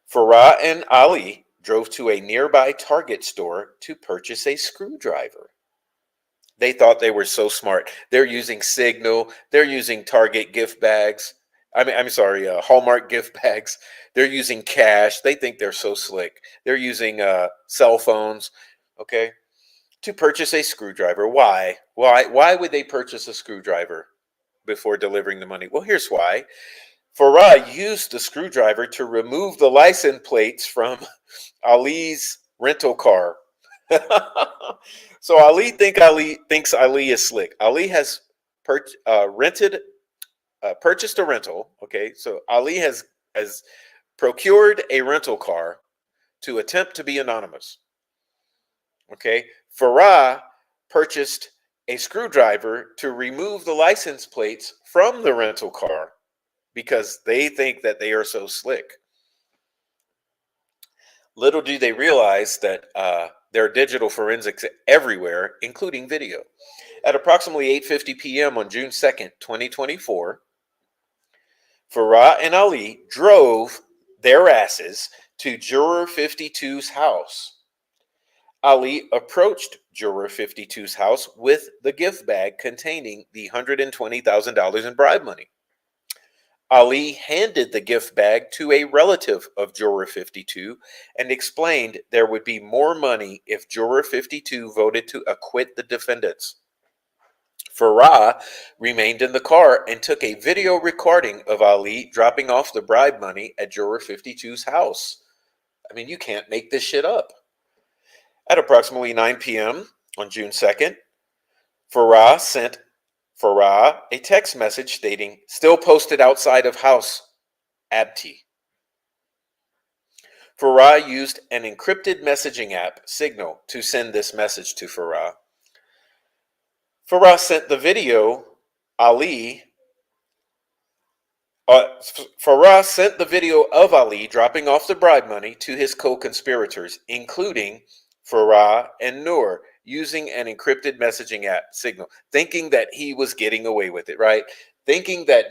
Farah and Ali drove to a nearby Target store to purchase a screwdriver. They thought they were so smart. They're using Signal, they're using Target gift bags. Hallmark gift bags. They're using cash. They think they're so slick. They're using cell phones, okay, to purchase a screwdriver. Why? Why would they purchase a screwdriver before delivering the money? Well, here's why. Farah used the screwdriver to remove the license plates from Ali's rental car. So Ali thinks Ali is slick. Ali has purchased a rental. Okay, so Ali has procured a rental car to attempt to be anonymous. Okay, Farah purchased a screwdriver to remove the license plates from the rental car because they think that they are so slick. Little do they realize that there are digital forensics everywhere, including video. At approximately 8:50 p.m. on June 2nd, 2024, Farah and Ali drove their asses to Juror 52's house. Ali approached Juror 52's house with the gift bag containing the $120,000 in bribe money. Ali handed the gift bag to a relative of Juror 52 and explained there would be more money if Juror 52 voted to acquit the defendants. Farah remained in the car and took a video recording of Ali dropping off the bribe money at Juror 52's house. I mean, you can't make this shit up. At approximately 9 p.m. on June 2nd, Farah sent Farah a text message stating, "Still posted outside of house, Abti." Farah used an encrypted messaging app, Signal, to send this message to Farah. Farah sent the video Ali Farah sent the video of Ali dropping off the bribe money to his co-conspirators, including Farah and Noor, using an encrypted messaging app, Signal, thinking that he was getting away with it, right? Thinking that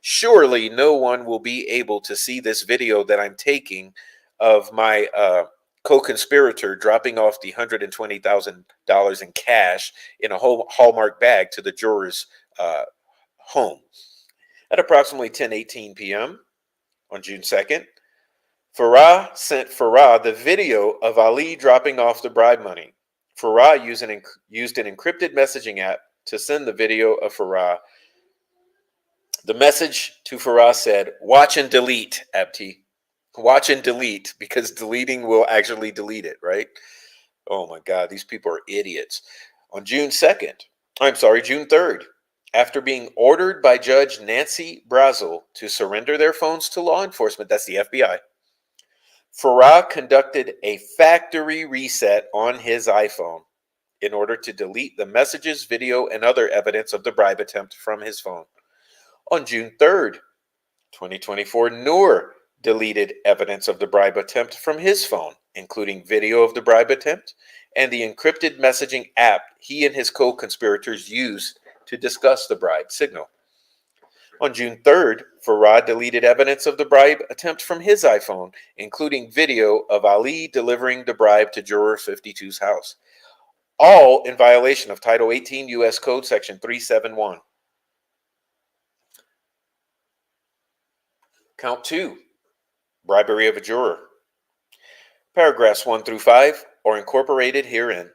surely no one will be able to see this video that I'm taking of my co-conspirator dropping off the $120,000 in cash in a whole Hallmark bag to the juror's home. At approximately 10:18 p.m. on June 2nd, Farah sent Farah the video of Ali dropping off the bribe money. Farah used an encrypted messaging app to send the video of Farah. The message to Farah said, "Watch and delete, Abti. Watch and delete, because deleting will actually delete it," right? Oh my God, these people are idiots. On June 3rd, after being ordered by Judge Nancy Brazel to surrender their phones to law enforcement, that's the FBI, Farah conducted a factory reset on his iPhone in order to delete the messages, video, and other evidence of the bribe attempt from his phone. On June 3rd, 2024, Noor deleted evidence of the bribe attempt from his phone, including video of the bribe attempt and the encrypted messaging app he and his co-conspirators used to discuss the bribe, Signal. On June 3rd, Farah deleted evidence of the bribe attempt from his iPhone, including video of Ali delivering the bribe to Juror 52's house, all in violation of Title 18 U.S. Code Section 371. Count 2, bribery of a juror. Paragraphs 1 through 5 are incorporated herein.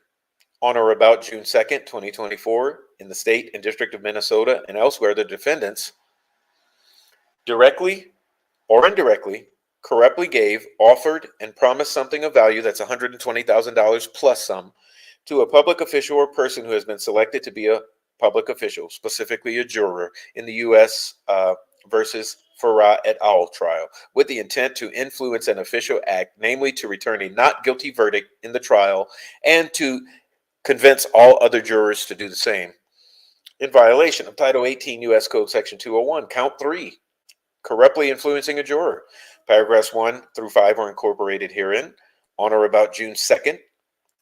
On or about June 2nd, 2024, in the state and District of Minnesota and elsewhere, the defendants directly or indirectly corruptly gave, offered, and promised something of value that's $120,000 plus some to a public official or person who has been selected to be a public official, specifically a juror, in the U.S. Versus Farah et al. Trial, with the intent to influence an official act, namely to return a not guilty verdict in the trial and to convince all other jurors to do the same. In violation of Title 18 U.S. Code Section 201, Count 3, corruptly influencing a juror. Paragraphs 1 through 5 are incorporated herein. On or about June 2nd,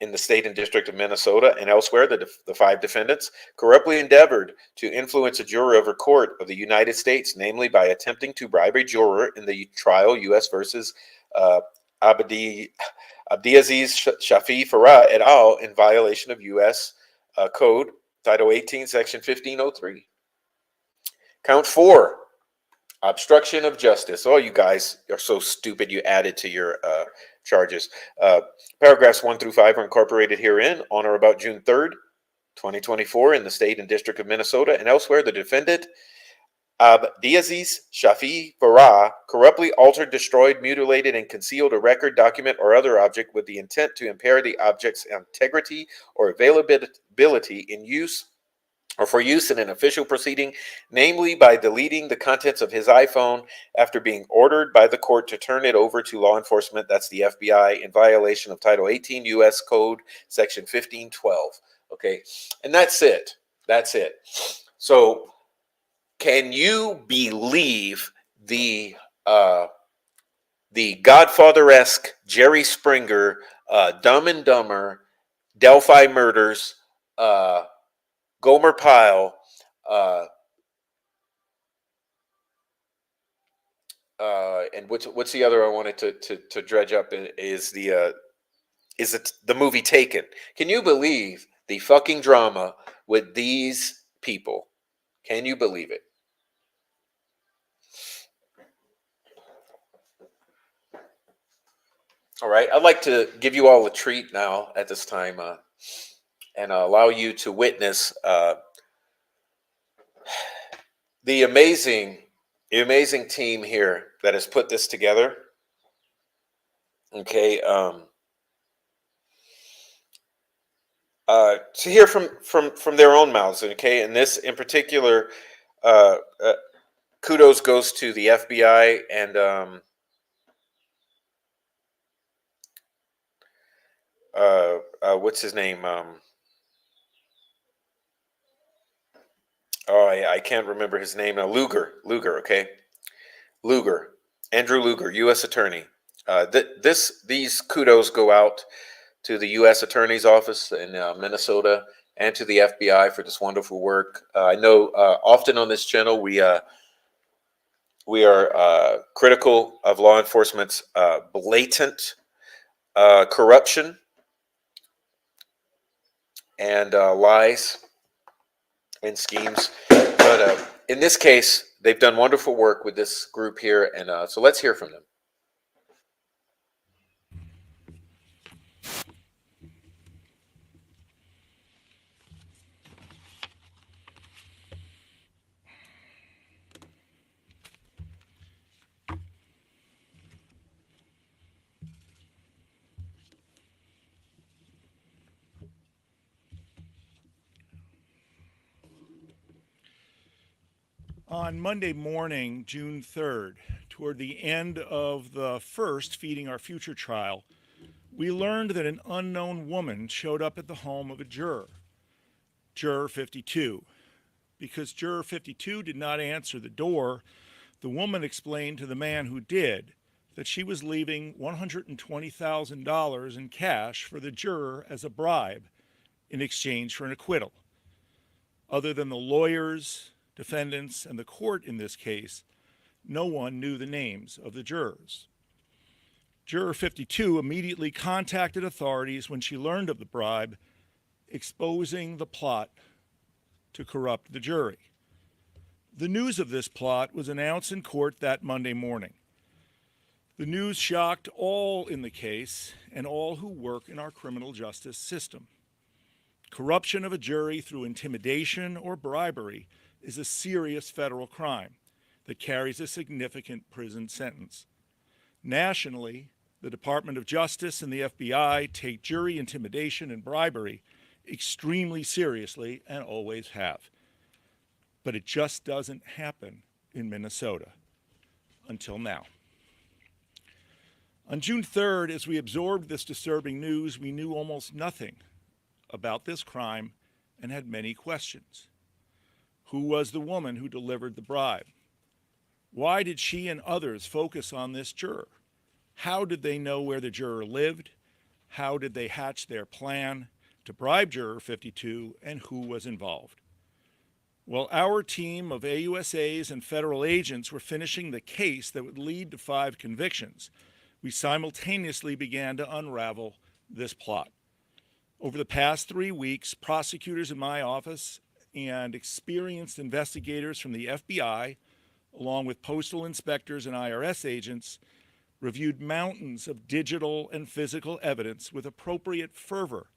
in the state and District of Minnesota and elsewhere, the 5 defendants corruptly endeavored to influence a juror of a court of the United States, namely by attempting to bribe a juror in the trial U.S. versus Abdiaziz Shafi Farah et al. In violation of U.S. Code Title 18, Section 1503. Count 4, obstruction of justice. Oh, you guys are so stupid. You added to your charges. Paragraphs 1 through 5 are incorporated herein. On or about June 3rd, 2024, in the state and District of Minnesota and elsewhere, the defendant Abdiaziz Shafi Farah corruptly altered, destroyed, mutilated, and concealed a record, document, or other object with the intent to impair the object's integrity or availability in use or for use in an official proceeding, namely by deleting the contents of his iPhone after being ordered by the court to turn it over to law enforcement, that's the FBI, in violation of Title 18 U.S. Code Section 1512. Okay, and that's it. That's it. So, can you believe the Godfather-esque Jerry Springer, Dumb and Dumber, Delphi Murders, Gomer Pyle, and what's the other I wanted to dredge up is the movie Taken. Can you believe the fucking drama with these people? Can you believe it? All right, I'd like to give you all a treat now at this time, and allow you to witness the amazing team here that has put this together. Okay, to hear from their own mouths. Okay, and this in particular, uh, uh, kudos goes to the FBI and what's his name? Oh, I can't remember his name now. Luger. Okay, Luger, Andrew Luger, U.S. Attorney. These kudos go out to the U.S. Attorney's Office in Minnesota and to the FBI for this wonderful work. I know often on this channel we are critical of law enforcement's blatant corruption and lies and schemes, but in this case, they've done wonderful work with this group here, and so let's hear from them. On Monday morning, June 3rd, toward the end of the first Feeding Our Future trial, we learned that an unknown woman showed up at the home of a juror, Juror 52. Because Juror 52 did not answer the door, the woman explained to the man who did that she was leaving $120,000 in cash for the juror as a bribe in exchange for an acquittal. Other than the lawyers, defendants, and the court in this case, no one knew the names of the jurors. Juror 52 immediately contacted authorities when she learned of the bribe, exposing the plot to corrupt the jury. The news of this plot was announced in court that Monday morning. The news shocked all in the case and all who work in our criminal justice system. Corruption of a jury through intimidation or bribery is a serious federal crime that carries a significant prison sentence. Nationally, the Department of Justice and the FBI take jury intimidation and bribery extremely seriously and always have. But it just doesn't happen in Minnesota until now. On June 3rd, as we absorbed this disturbing news, we knew almost nothing about this crime and had many questions. Who was the woman who delivered the bribe? Why did she and others focus on this juror? How did they know where the juror lived? How did they hatch their plan to bribe Juror 52, and who was involved? While our team of AUSAs and federal agents were finishing the case that would lead to 5 convictions, we simultaneously began to unravel this plot. Over the past 3 weeks, prosecutors in my office and experienced investigators from the FBI, along with postal inspectors and IRS agents, reviewed mountains of digital and physical evidence with appropriate fervor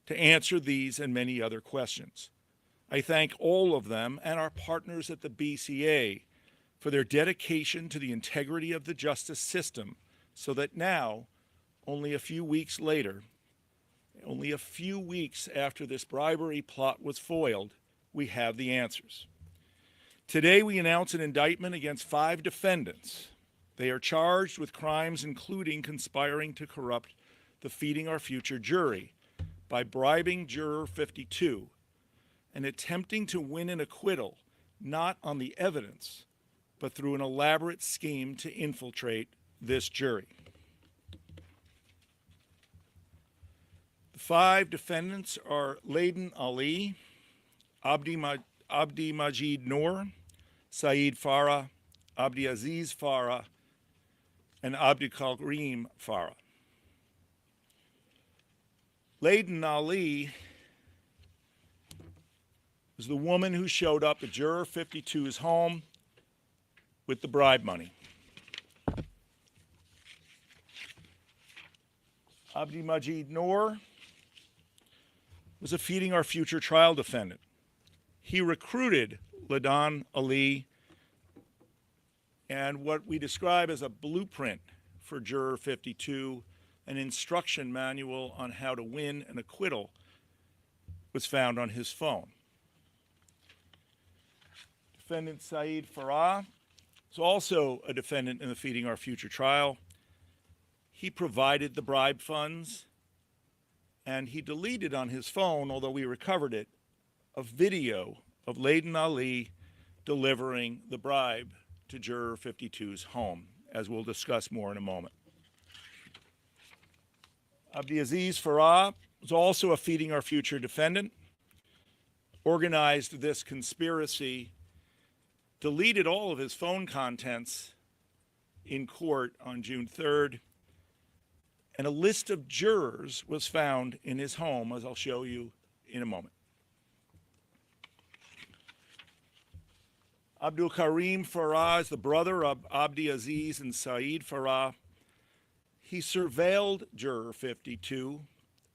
to answer these and many other questions. I thank all of them and our partners at the BCA for their dedication to the integrity of the justice system, so that now, only a few weeks later, only a few weeks after this bribery plot was foiled, we have the answers. Today, we announce an indictment against 5 defendants. They are charged with crimes including conspiring to corrupt the Feeding Our Future jury by bribing Juror 52 and attempting to win an acquittal not on the evidence, but through an elaborate scheme to infiltrate this jury. The 5 defendants are Laden Ali, Abdi Majid Noor, Saeed Farah, Abdi Aziz Farah, and Abdi Karim Farah. Laden Ali was the woman who showed up at Juror 52's home with the bribe money. Abdi Majid Noor was a Feeding Our Future trial defendant. He recruited Ladan Ali and what we describe as a blueprint for Juror 52, an instruction manual on how to win an acquittal, was found on his phone. Defendant Saeed Farah is also a defendant in the Feeding Our Future trial. He provided the bribe funds, and he deleted on his phone, although we recovered it, a video of Ladan Ali delivering the bribe to Juror 52's home, as we'll discuss more in a moment. Abdiaziz Farah was also a Feeding Our Future defendant, organized this conspiracy, deleted all of his phone contents in court on June 3rd, and a list of jurors was found in his home, as I'll show you in a moment. Abdul Karim Farah is the brother of Abdi Aziz and Saeed Farah. He surveilled Juror 52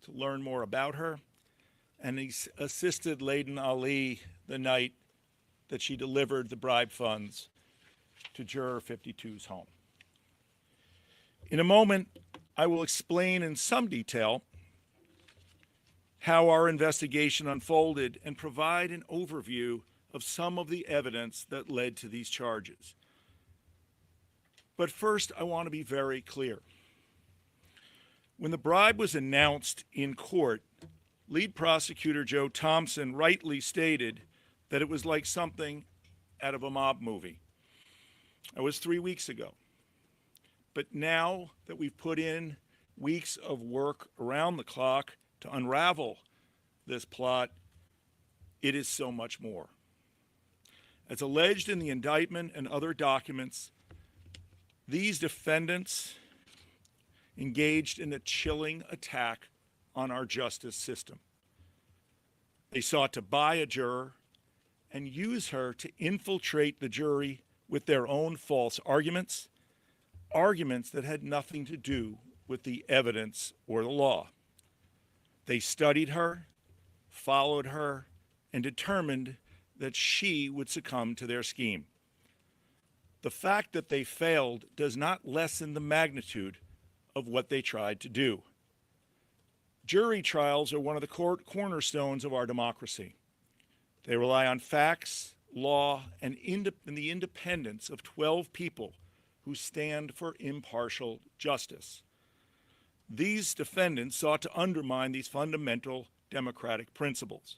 to learn more about her, and he assisted Ladan Ali the night that she delivered the bribe funds to Juror 52's home. In a moment, I will explain in some detail how our investigation unfolded and provide an overview of some of the evidence that led to these charges. But first, I want to be very clear. When the bribe was announced in court, lead prosecutor Joe Thompson rightly stated that it was like something out of a mob movie. That was 3 weeks ago. But now that we've put in weeks of work around the clock to unravel this plot, it is so much more. As alleged in the indictment and other documents, these defendants engaged in a chilling attack on our justice system. They sought to buy a juror and use her to infiltrate the jury with their own false arguments that had nothing to do with the evidence or the law. They studied her, followed her, and determined that she would succumb to their scheme. The fact that they failed does not lessen the magnitude of what they tried to do. Jury trials are one of the cornerstones of our democracy. They rely on facts, law, and the independence of 12 people who stand for impartial justice. These defendants sought to undermine these fundamental democratic principles,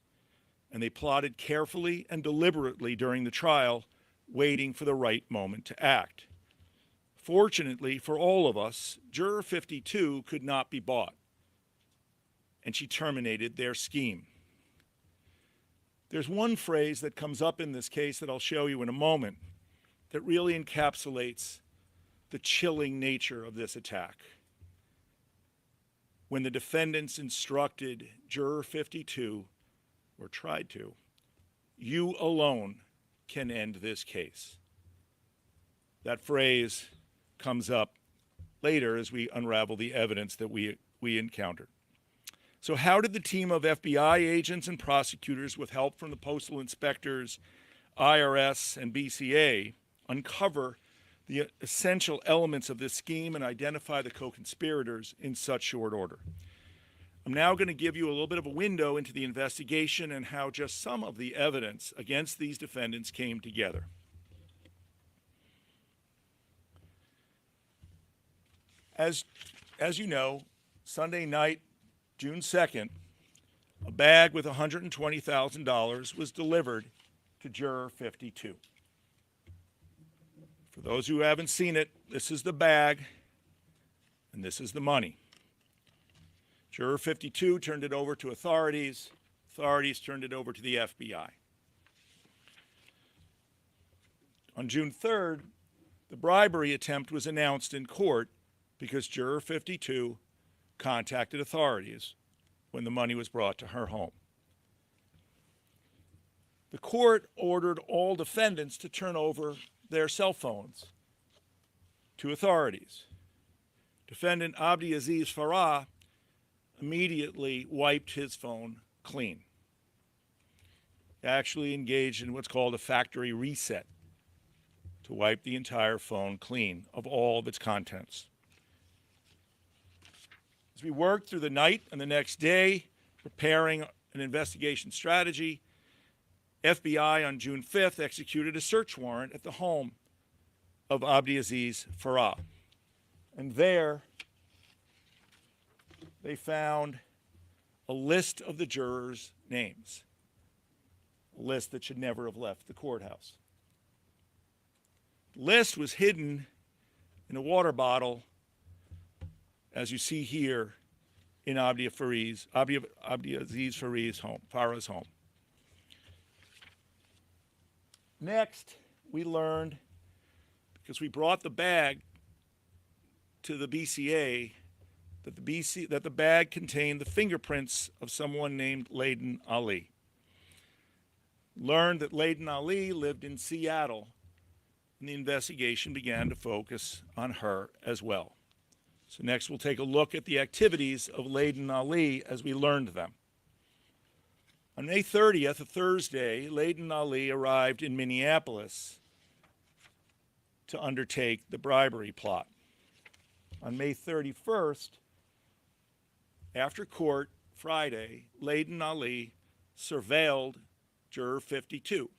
and they plotted carefully and deliberately during the trial, waiting for the right moment to act. Fortunately for all of us, Juror 52 could not be bought, and she terminated their scheme. There's one phrase that comes up in this case that I'll show you in a moment that really encapsulates the chilling nature of this attack. When the defendants instructed Juror 52, or tried to, "You alone can end this case." That phrase comes up later as we unravel the evidence that we encountered. So how did the team of FBI agents and prosecutors, with help from the postal inspectors, IRS, and BCA, uncover the essential elements of this scheme and identify the co-conspirators in such short order? I'm now going to give you a little bit of a window into the investigation and how just some of the evidence against these defendants came together. As you know, Sunday night, June 2nd, a bag with $120,000 was delivered to Juror 52. For those who haven't seen it, this is the bag, and this is the money. Juror 52 turned it over to authorities. Authorities turned it over to the FBI. On June 3rd, the bribery attempt was announced in court because Juror 52 contacted authorities when the money was brought to her home. The court ordered all defendants to turn over their cell phones to authorities. Defendant Abdi Aziz Farah immediately wiped his phone clean. He actually engaged in what's called a factory reset to wipe the entire phone clean of all of its contents. As we worked through the night and the next day, preparing an investigation strategy, FBI on June 5th executed a search warrant at the home of Abdiaziz Farah. And there, they found a list of the jurors' names, a list that should never have left the courthouse. The list was hidden in a water bottle, as you see here, in Abdiaziz Farah's home. Next, we learned, because we brought the bag to the BCA, that the bag contained the fingerprints of someone named Layden Ali. Learned that Layden Ali lived in Seattle, and the investigation began to focus on her as well. So next we'll take a look at the activities of Layden Ali as we learned them. On May 30th, a Thursday, Layden Ali arrived in Minneapolis to undertake the bribery plot. On May 31st, after court Friday, Layden Ali surveilled Juror 52,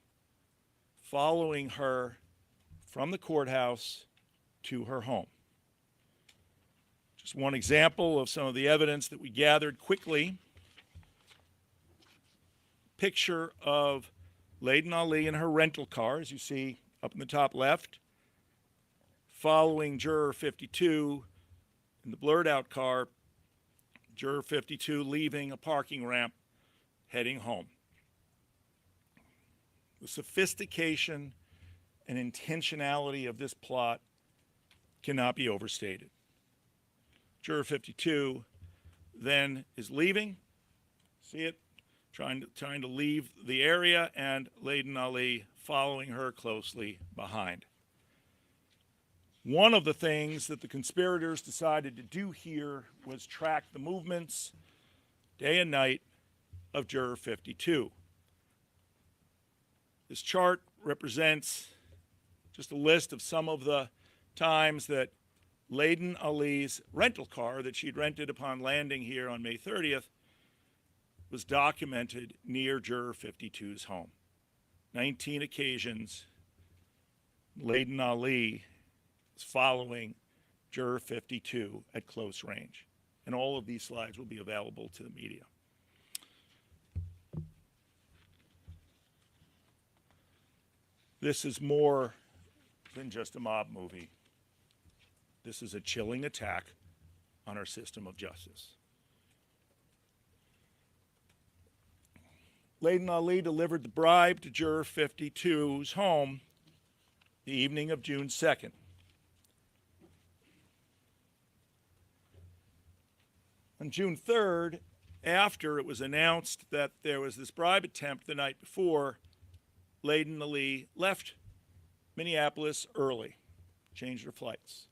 following her from the courthouse to her home. Just one example of some of the evidence that we gathered quickly. Picture of Layden Ali in her rental car, as you see up in the top left, following Juror 52 in the blurred out car, Juror 52 leaving a parking ramp, heading home. The sophistication and intentionality of this plot cannot be overstated. Juror 52 then is leaving, see it, trying to leave the area, and Layden Ali following her closely behind. One of the things that the conspirators decided to do here was track the movements day and night of Juror 52. This chart represents just a list of some of the times that Layden Ali's rental car that she'd rented upon landing here on May 30th was documented near Juror 52's home. 19 occasions, Layden Ali is following Juror 52 at close range. And all of these slides will be available to the media. This is more than just a mob movie. This is a chilling attack on our system of justice. Layden Ali delivered the bribe to Juror 52's home the evening of June 2nd. On June 3rd, after it was announced that there was this bribe attempt the night before, Layden Ali left Minneapolis early, changed her flights.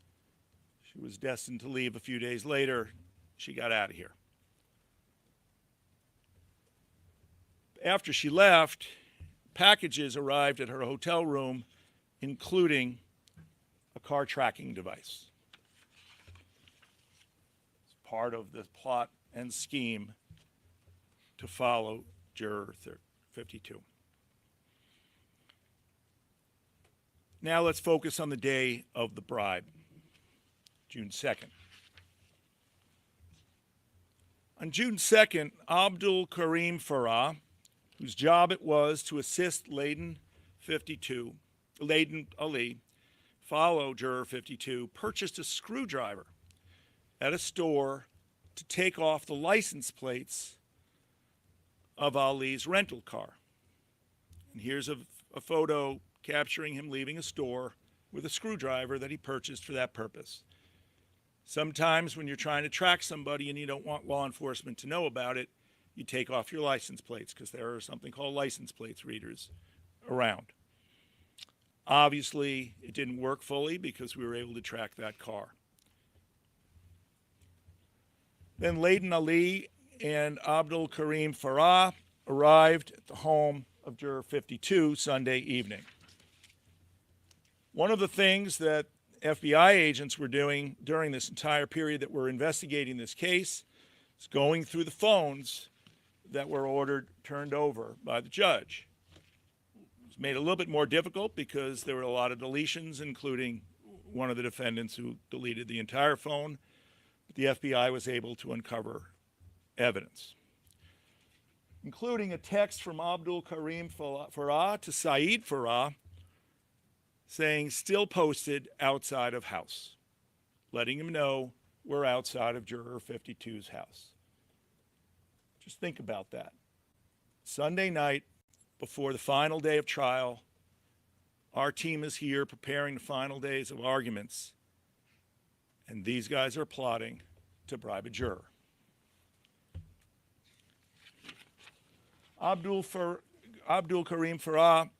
She was destined to leave a few days later. She got out of here. After she left, packages arrived at her hotel room, including a car tracking device. It's part of the plot and scheme to follow Juror 52. Now let's focus on the day of the bribe, June 2nd. On June 2nd, Abdul Karim Farah, whose job it was to assist Layden Ali follow Juror 52, purchased a screwdriver at a store to take off the license plates of Ali's rental car. And here's a photo capturing him leaving a store with a screwdriver that he purchased for that purpose. Sometimes when you're trying to track somebody and you don't want law enforcement to know about it, you take off your license plates because there are something called license plates readers around. Obviously, it didn't work fully because we were able to track that car. Then Layden Ali and Abdul Karim Farah arrived at the home of Juror 52 Sunday evening. One of the things that FBI agents were doing during this entire period that we're investigating this case is going through the phones that were ordered turned over by the judge. It was made a little bit more difficult because there were a lot of deletions, including one of the defendants who deleted the entire phone. But the FBI was able to uncover evidence, including a text from Abdul Karim Farah to Saeed Farah saying, still posted outside of house, letting him know we're outside of Juror 52's house. Just think about that. Sunday night, before the final day of trial, our team is here preparing the final days of arguments, and these guys are plotting to bribe a juror. Abdul Karim Farah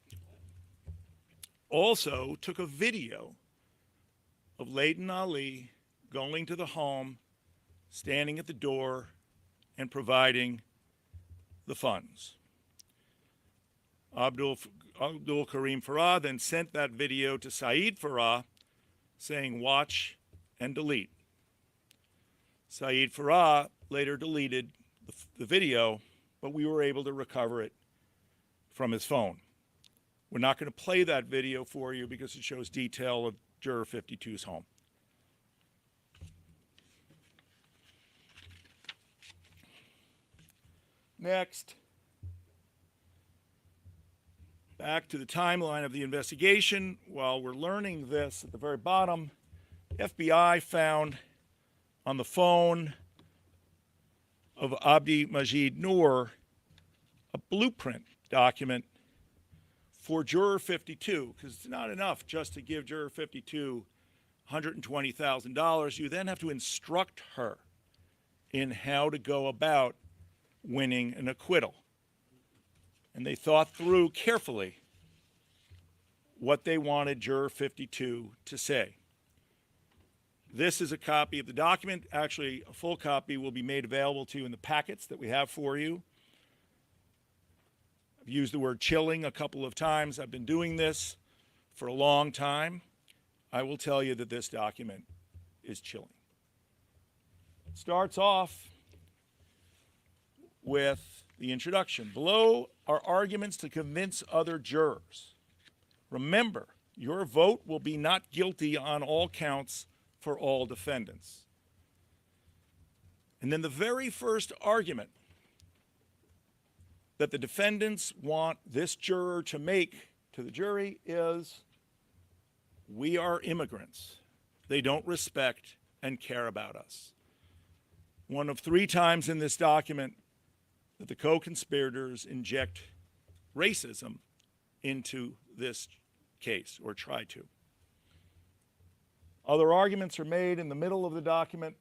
also took a video of Layden Ali going to the home, standing at the door, and providing the funds. Abdul Karim Farah then sent that video to Saeed Farah, saying, watch and delete. Saeed Farah later deleted the video, but we were able to recover it from his phone. We're not going to play that video for you because it shows detail of Juror 52's home. Next, back to the timeline of the investigation. While we're learning this, at the very bottom, the FBI found on the phone of Abdi Majid Noor a blueprint document for Juror 52, because it's not enough just to give Juror 52 $120,000. You then have to instruct her in how to go about winning an acquittal. And they thought through carefully what they wanted Juror 52 to say. This is a copy of the document. Actually, a full copy will be made available to you in the packets that we have for you. I've used the word chilling a couple of times. I've been doing this for a long time. I will tell you that this document is chilling. It starts off with the introduction. Below are arguments to convince other jurors. Remember, your vote will be not guilty on all counts for all defendants. And then the very first argument that the defendants want this juror to make to the jury is, we are immigrants. They don't respect and care about us. One of 3 times in this document that the co-conspirators inject racism into this case, or try to. Other arguments are made in the middle of the document.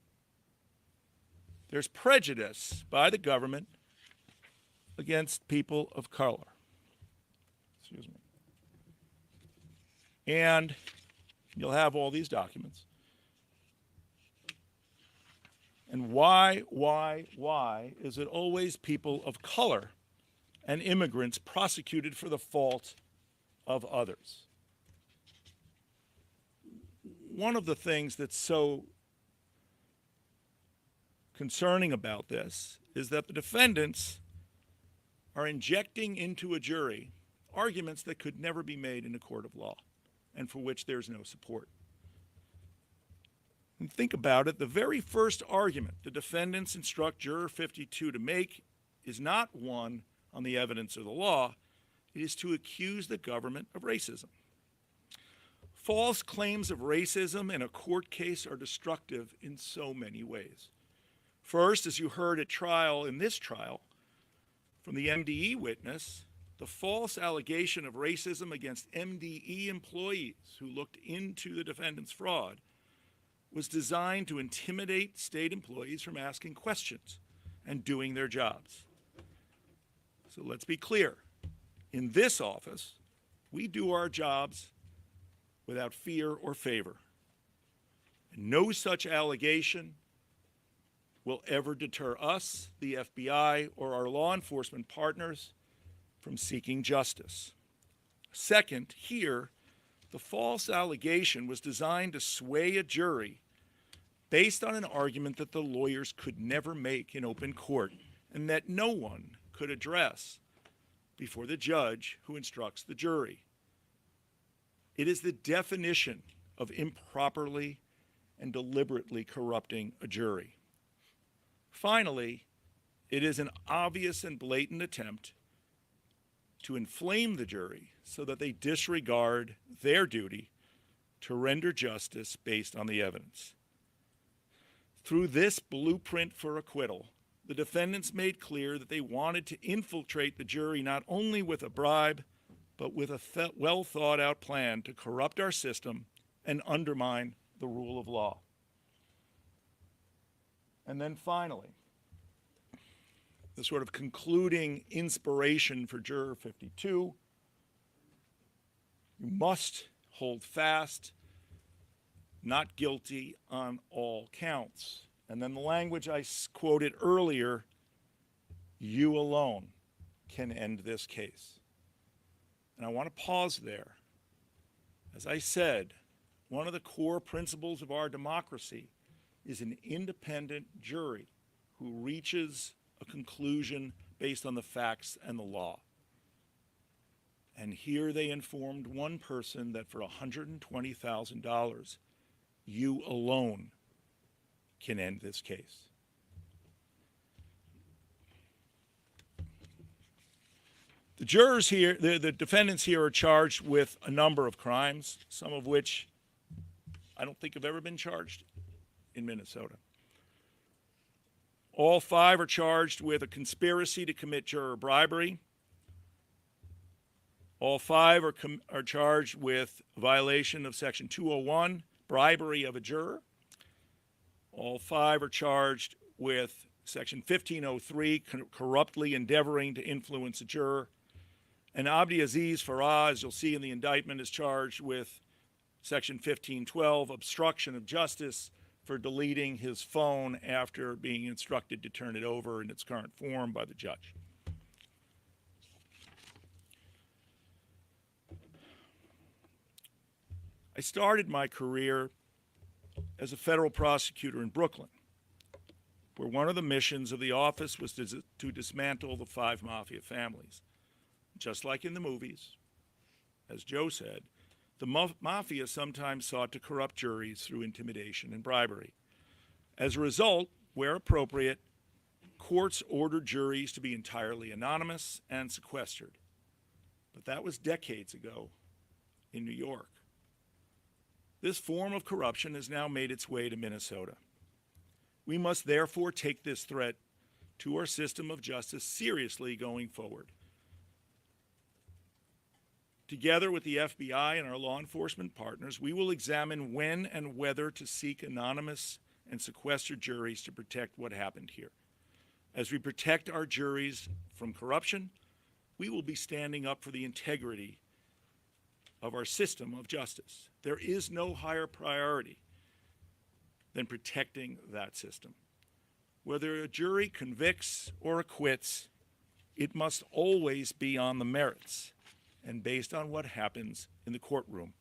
There's prejudice by the government against people of color. Excuse me. And you'll have all these documents. And why is it always people of color and immigrants prosecuted for the fault of others? One of the things that's so concerning about this is that the defendants are injecting into a jury arguments that could never be made in a court of law and for which there's no support. And think about it, the very first argument the defendants instruct Juror 52 to make is not one on the evidence or the law. It is to accuse the government of racism. False claims of racism in a court case are destructive in so many ways. First, as you heard at trial, in this trial, from the MDE witness, the false allegation of racism against MDE employees who looked into the defendant's fraud was designed to intimidate state employees from asking questions and doing their jobs. So let's be clear. In this office, we do our jobs without fear or favor. And no such allegation will ever deter us, the FBI, or our law enforcement partners from seeking justice. Second, here, the false allegation was designed to sway a jury based on an argument that the lawyers could never make in open court and that no one could address before the judge who instructs the jury. It is the definition of improperly and deliberately corrupting a jury. Finally, it is an obvious and blatant attempt to inflame the jury so that they disregard their duty to render justice based on the evidence. Through this blueprint for acquittal, the defendants made clear that they wanted to infiltrate the jury not only with a bribe, but with a well-thought-out plan to corrupt our system and undermine the rule of law. And then finally, the sort of concluding inspiration for Juror 52, you must hold fast, not guilty on all counts. And then the language I quoted earlier, you alone can end this case. And I want to pause there. As I said, one of the core principles of our democracy is an independent jury who reaches a conclusion based on the facts and the law. And here they informed one person that for $120,000, you alone can end this case. The jurors here, the defendants here are charged with a number of crimes, some of which I don't think have ever been charged in Minnesota. All 5 are charged with a conspiracy to commit juror bribery. All 5 are charged with violation of Section 201, bribery of a juror. All 5 are charged with Section 1503, corruptly endeavoring to influence a juror. And Abdiaziz Farah, as you'll see in the indictment, is charged with Section 1512, obstruction of justice, for deleting his phone after being instructed to turn it over in its current form by the judge. I started my career as a federal prosecutor in Brooklyn, where one of the missions of the office was to dismantle the 5 mafia families. Just like in the movies, as Joe said, the mafia sometimes sought to corrupt juries through intimidation and bribery. As a result, where appropriate, courts ordered juries to be entirely anonymous and sequestered. But that was decades ago in New York. This form of corruption has now made its way to Minnesota. We must therefore take this threat to our system of justice seriously going forward. Together with the FBI and our law enforcement partners, we will examine when and whether to seek anonymous and sequestered juries to protect what happened here. As we protect our juries from corruption, we will be standing up for the integrity of our system of justice. There is no higher priority than protecting that system. Whether a jury convicts or acquits, it must always be on the merits and based on what happens in the courtroom,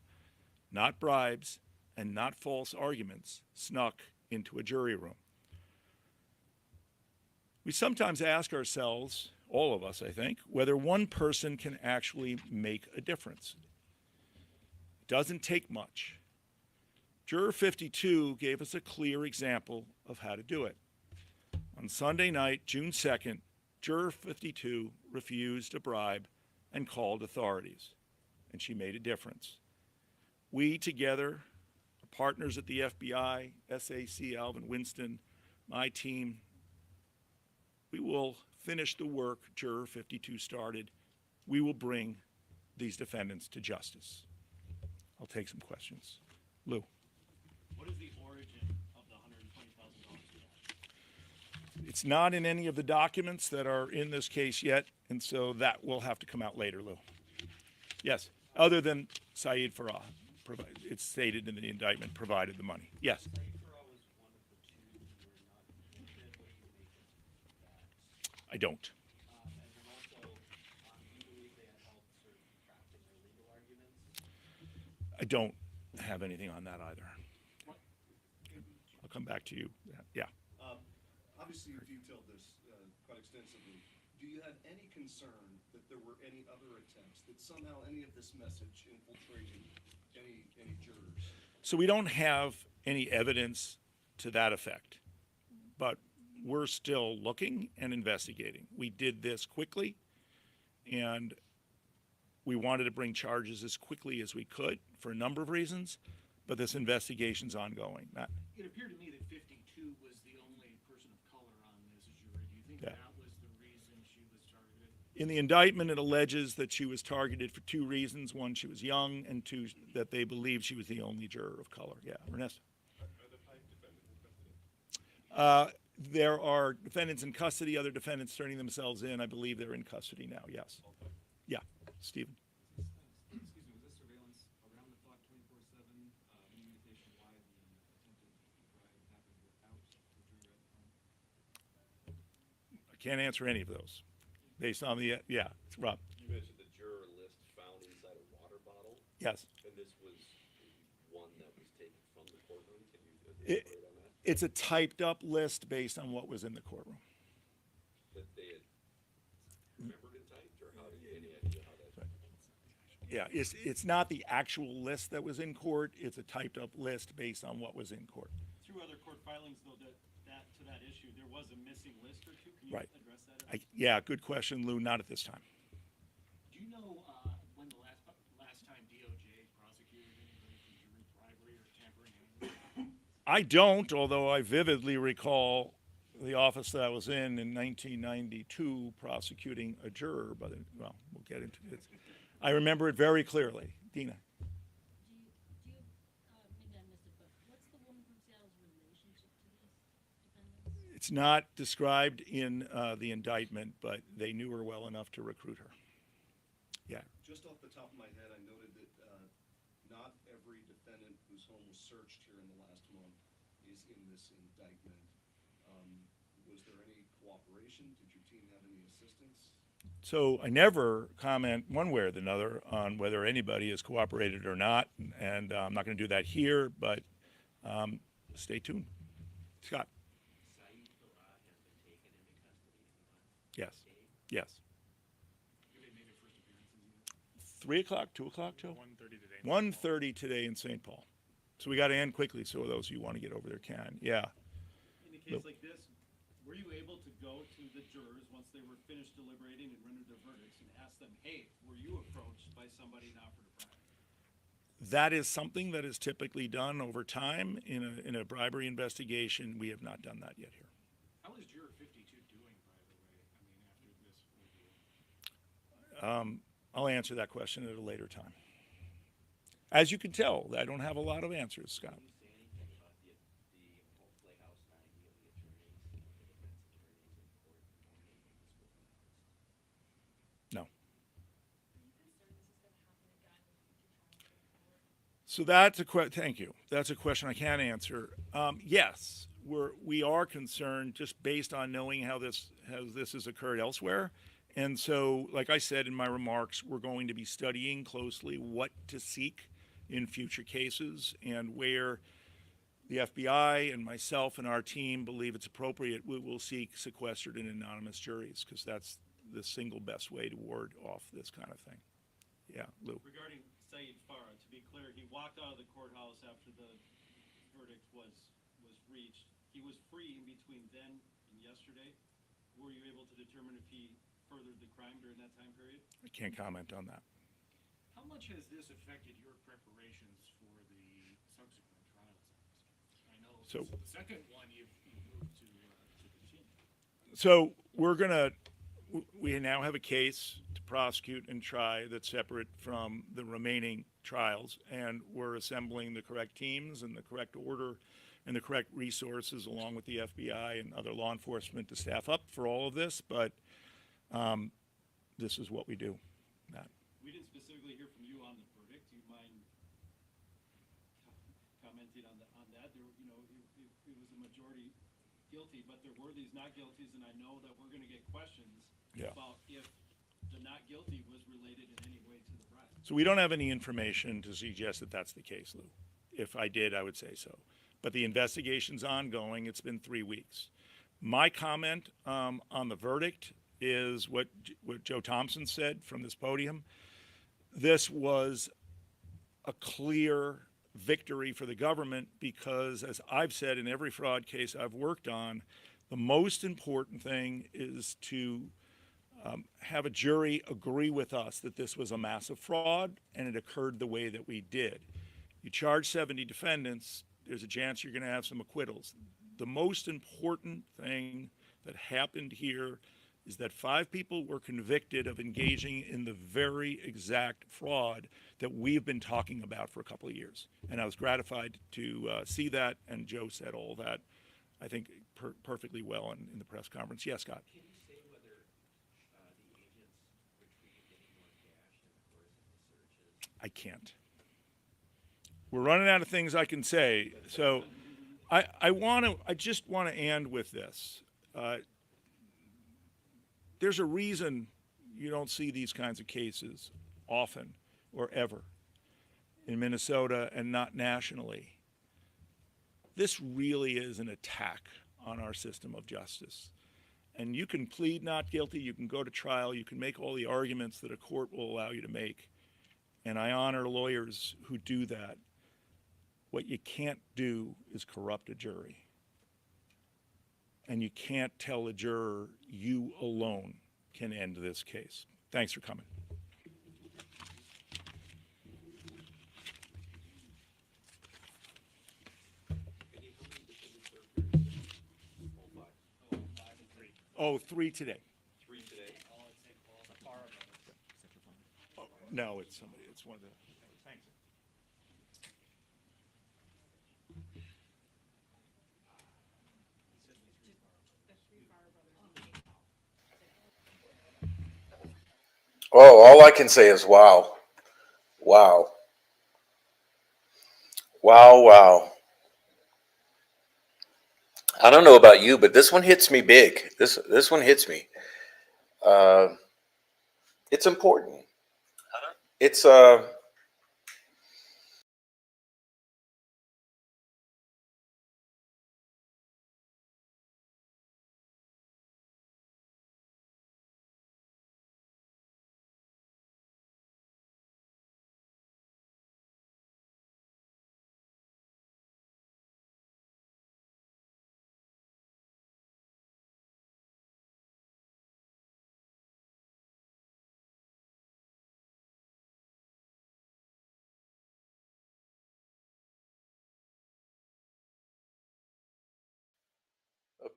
not bribes and not false arguments snuck into a jury room. We sometimes ask ourselves, all of us I think, whether one person can actually make a difference. It doesn't take much. Juror 52 gave us a clear example of how to do it. On Sunday night, June 2nd, Juror 52 refused a bribe and called authorities, and she made a difference. We together, our partners at the FBI, SAC, Alvin Winston, my team, we will finish the work Juror 52 started. We will bring these defendants to justice. I'll take some questions. Lou. What is the origin of the $120,000? It's not in any of the documents that are in this case yet, and so that will have to come out later, Lou. Yes, other than Saeed Farah. It's stated in the indictment, provided the money. Yes? Saeed Farah was one of the 2 who were not convicted. don't. And then also, do you believe they had helped sort of crafting their legal arguments? I don't have anything on that either. What? I'll come back to you. Yeah. Obviously, you detailed this quite extensively. Do you have any concern that there were any other attempts, that somehow any of this message infiltrated any jurors? So we don't have any evidence to that effect, but we're still looking and investigating. We did this quickly, and we wanted to bring charges as quickly as we could for a number of reasons, but this investigation's ongoing. Matt? It appeared to me that 52 was the only person of color on this jury. Do you think Yeah. that was the reason she was targeted? In the indictment, it alleges that she was targeted for two reasons. One, she was young, and two, that they believed she was the only juror of color. Yeah, Ernesto? There are defendants in custody, other defendants turning themselves in. I believe they're in custody now, yes. Yeah, Stephen? Excuse me, was this surveillance around the clock, 24/7? Any indication why the attempted bribe happened without the jury at the time? I can't answer any of those. Based on the, yeah, Rob? You mentioned the juror list found inside a water bottle, Yes. and this was one that was taken from the courtroom. Can you It- elaborate on that? It's a typed up list based on what was in the courtroom. That they had remembered and typed, or how do you, any idea how that? Yeah, it's not the actual list that was in court, it's a typed up list based on what was in court. Through other court filings, though, to that issue, there was a missing list or two. Can you Right. address that? Yeah, good question, Lou, not at this time. Do you know when the last time DOJ prosecuted anybody for jury bribery or tampering? I don't, although I vividly recall the office that I was in 1992 prosecuting a juror, but, well, we'll get into it. I remember it very clearly. Dina? Maybe I missed it, but what's the woman from Seattle's relationship to these defendants? It's not described in the indictment, but they knew her well enough to recruit her. Yeah. Just off the top of my head, I noted that not every defendant whose home was searched here in the last month is in this indictment. Was there any cooperation? Did your team have any assistance? So I never comment one way or another on whether anybody has cooperated or not, and I'm not going to do that here, but stay tuned. Scott? Yes. Yes. 3 o'clock, 2 o'clock, Joe? 1:30 today. 1:30 today in St. Paul. So we got to end quickly so those of you who want to get over there can. Yeah. In a case like this, were you able to go to the jurors once they were finished deliberating and rendered their verdicts and ask them, hey, were you approached by somebody and offered a bribe? That is something that is typically done over time in a bribery investigation. We have not done that yet here. How is juror 52 doing, by the way? I mean, after this review? I'll answer that question at a later time. As you can tell, I don't have a lot of answers, Scott. Can you say anything about the whole playhouse finding of the attorneys, the defense attorneys in court before making this witness? No. Are you concerned this is going to happen again with future trials? So that's thank you. That's a question I can answer. Yes, we are concerned just based on knowing how this has occurred elsewhere. And so, like I said in my remarks, we're going to be studying closely what to seek in future cases, and where the FBI and myself and our team believe it's appropriate, we will seek sequestered and anonymous juries, because that's the single best way to ward off this kind of thing. Yeah, Lou. Regarding Saeed Farah, to be clear, he walked out of the courthouse after the verdict was reached. He was free in between then and yesterday. Were you able to determine if he furthered the crime during that time period? I can't comment on that. How much has this affected your preparations for the subsequent trials on this case? I know So- the second one you've moved to continue. So we now have a case to prosecute and try that's separate from the remaining trials, and we're assembling the correct teams and the correct order and the correct resources, along with the FBI and other law enforcement, to staff up for all of this, but this is what we do, Matt. We didn't specifically hear from you on the verdict. Do you mind commenting on that? There, it was a majority guilty, but there were these not guilties, and I know that we're gonna get questions Yeah. about if the not guilty was related in any way to the bribe. So we don't have any information to suggest that that's the case, Lou. If I did, I would say so. But the investigation's ongoing. It's been 3 weeks. My comment on the verdict is what Joe Thompson said from this podium. This was a clear victory for the government because, as I've said in every fraud case I've worked on, the most important thing is to have a jury agree with us that this was a massive fraud and it occurred the way that we did. You charge 70 defendants, there's a chance you're going to have some acquittals. The most important thing that happened here is that 5 people were convicted of engaging in the very exact fraud that we've been talking about for a couple of years. And I was gratified to see that, and Joe said all that, I think, perfectly well in the press conference. Yes, Scott? Can you say whether the agents retrieved any more cash in the course of the searches? I can't. We're running out of things I can say. So I just want to end with this. There's a reason you don't see these kinds of cases often or ever in Minnesota and not nationally. This really is an attack on our system of justice. And you can plead not guilty, you can go to trial, you can make all the arguments that a court will allow you to make. And I honor lawyers who do that. What you can't do is corrupt a jury. And you can't tell a juror you alone can end this case. Thanks for coming. Oh, 3 today. 3 today? Oh, no, it's somebody. It's one of the. Thanks. Oh, all I can say is wow. Wow. Wow, wow. I don't know about you, but this one hits me big. This one hits me. It's important. It's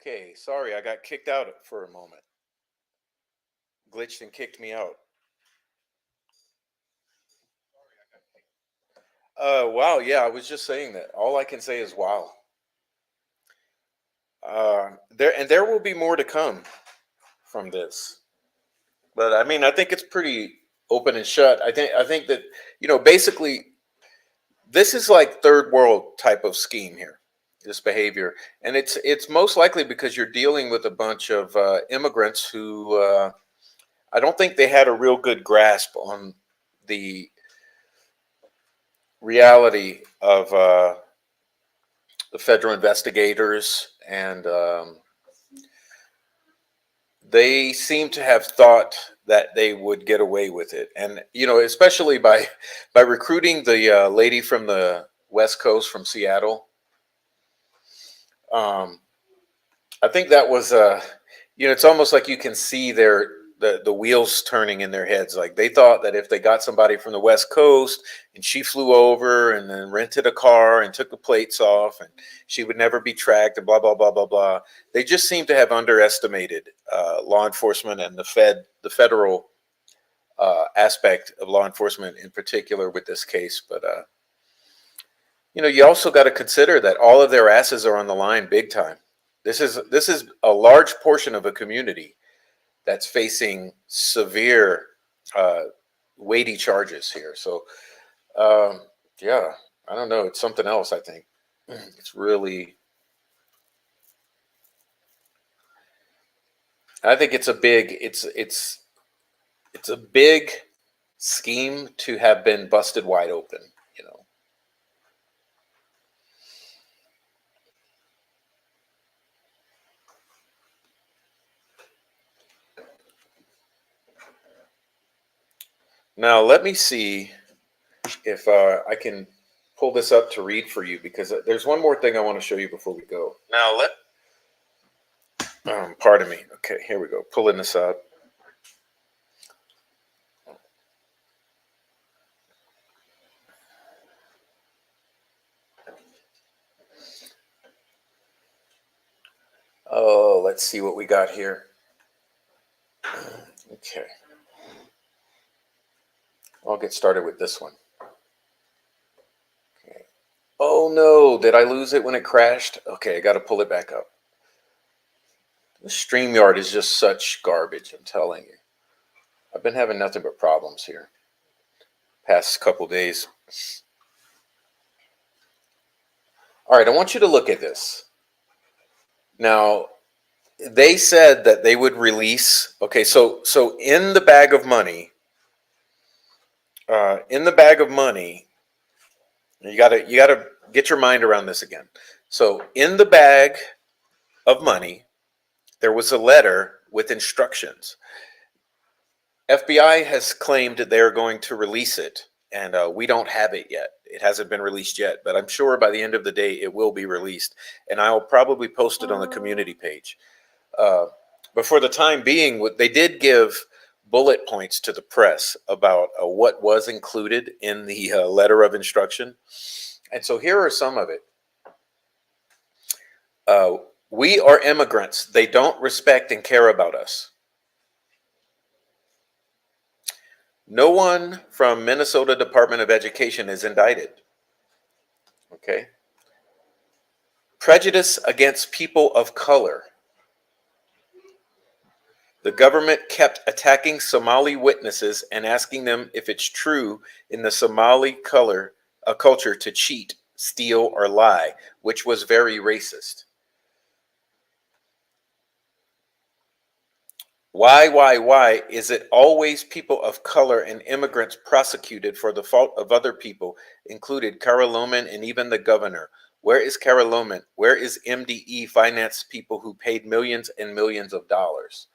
okay. Sorry, I got kicked out for a moment. Glitched and kicked me out. Wow. Yeah, I was just saying that. All I can say is wow. There will be more to come from this. But I mean, I think it's pretty open and shut. I think that basically, this is like third world type of scheme here. This behavior, and it's most likely because you're dealing with a bunch of immigrants who I don't think they had a real good grasp on the reality of the federal investigators, and they seem to have thought that they would get away with it, and especially by recruiting the lady from the West Coast from Seattle. I think that was it's almost like you can see the wheels turning in their heads. Like they thought that if they got somebody from the West Coast and she flew over and then rented a car and took the plates off and she would never be tracked and blah blah blah blah blah. They just seem to have underestimated law enforcement and the federal aspect of law enforcement in particular with this case. But you also got to consider that all of their asses are on the line big time. This is a large portion of a community that's facing severe, weighty charges here. So, yeah, I don't know. It's something else. I think it's really I think it's a big it's a big scheme to have been busted wide open, you know. Now let me see if I can pull this up to read for you, because there's one more thing I want to show you before we go. Now pardon me. Okay, here we go. Pulling this up. Oh, let's see what we got here. Okay. I'll get started with this one. Okay. Oh no, did I lose it when it crashed? Okay, I got to pull it back up. The StreamYard is just such garbage, I'm telling you. I've been having nothing but problems here past couple days. All right, I want you to look at this. Now, they said that they would release. Okay, so in the bag of money, you gotta get your mind around this again. So in the bag of money, there was a letter with instructions. FBI has claimed that they're going to release it, and we don't have it yet. It hasn't been released yet, but I'm sure by the end of the day it will be released, and I'll probably post it on the community page. But for the time being, they did give bullet points to the press about what was included in the letter of instruction. And so here are some of it. We are immigrants. They don't respect and care about us. No one from Minnesota Department of Education is indicted. Okay. Prejudice against people of color. The government kept attacking Somali witnesses and asking them if it's true in the Somali culture to cheat, steal, or lie, which was very racist. Why is it always people of color and immigrants prosecuted for the fault of other people, included Kara Lohman and even the governor? Where is Kara Lohman? Where is MDE finance people who paid millions and millions of dollars?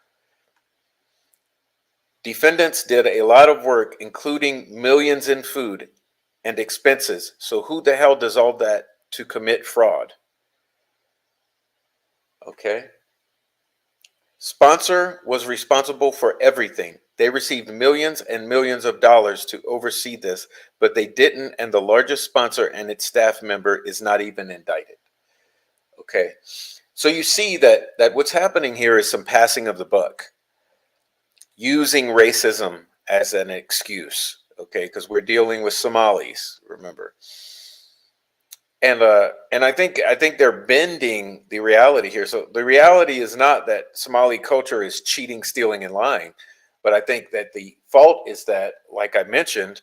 Defendants did a lot of work, including millions in food and expenses. So who the hell does all that to commit fraud? Okay. Sponsor was responsible for everything. They received millions and millions of dollars to oversee this, but they didn't, and the largest sponsor and its staff member is not even indicted. Okay. So you see that what's happening here is some passing of the buck, using racism as an excuse, okay, because we're dealing with Somalis, remember. And I think they're bending the reality here. So the reality is not that Somali culture is cheating, stealing, and lying, but I think that the fault is that, like I mentioned,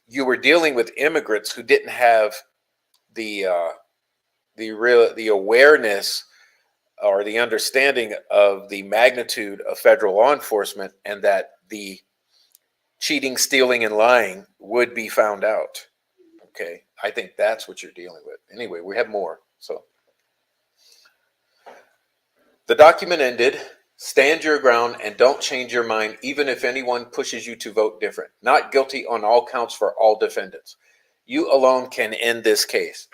you were dealing with immigrants who didn't have the awareness or the understanding of the magnitude of federal law enforcement, and that the cheating, stealing, and lying would be found out. Okay, I think that's what you're dealing with. Anyway, we have more. So the document ended. Stand your ground and don't change your mind, even if anyone pushes you to vote different. Not guilty on all counts for all defendants. You alone can end this case.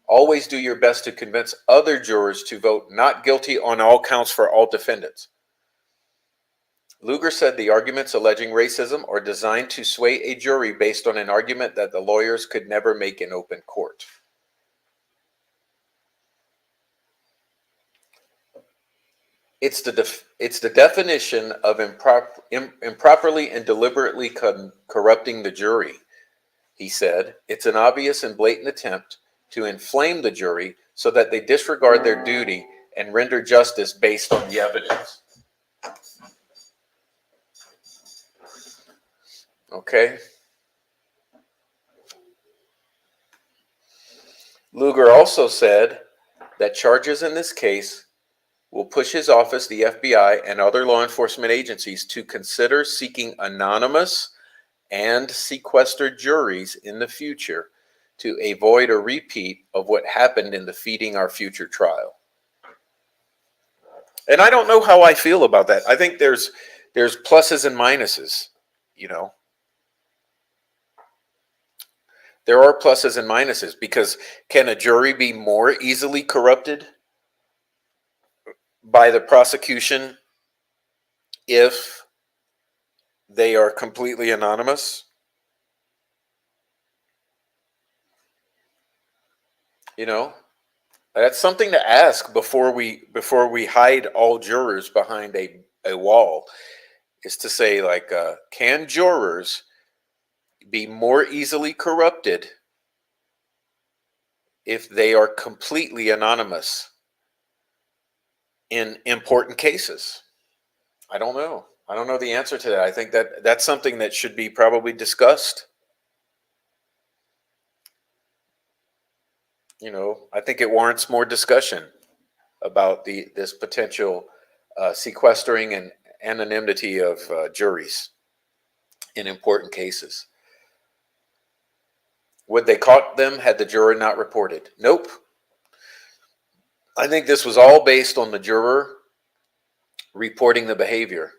Always do your best to convince other jurors to vote not guilty on all counts for all defendants. Lugar said the arguments alleging racism are designed to sway a jury based on an argument that the lawyers could never make in open court. It's the definition of improperly and deliberately corrupting the jury, he said. It's an obvious and blatant attempt to inflame the jury so that they disregard their duty and render justice based on the evidence. Okay. Lugar also said that charges in this case will push his office, the FBI, and other law enforcement agencies to consider seeking anonymous and sequestered juries in the future to avoid a repeat of what happened in the Feeding Our Future trial. And I don't know how I feel about that. I think there's pluses and minuses, you know. There are pluses and minuses, because can a jury be more easily corrupted by the prosecution if they are completely anonymous? You know, that's something to ask before we hide all jurors behind a wall, is to say, like, can jurors be more easily corrupted if they are completely anonymous in important cases? I don't know. I don't know the answer to that. I think that that's something that should be probably discussed. You know, I think it warrants more discussion about this potential sequestering and anonymity of juries in important cases. Would they caught them had the juror not reported? Nope. I think this was all based on the juror reporting the behavior.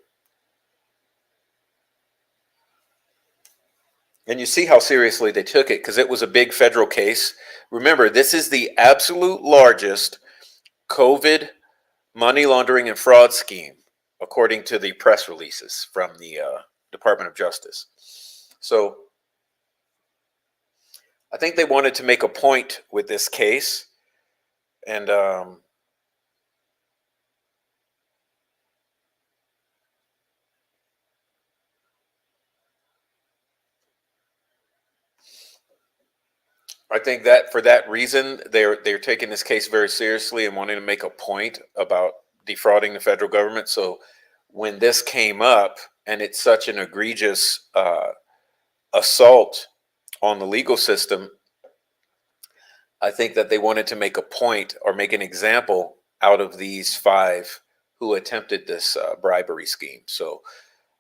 And you see how seriously they took it, because it was a big federal case. Remember, this is the absolute largest COVID money laundering and fraud scheme, according to the press releases from the Department of Justice. So I think they wanted to make a point with this case. And I think that for that reason, they're taking this case very seriously and wanting to make a point about defrauding the federal government. So when this came up, and it's such an egregious assault on the legal system, I think that they wanted to make a point or make an example out of these 5 who attempted this bribery scheme. So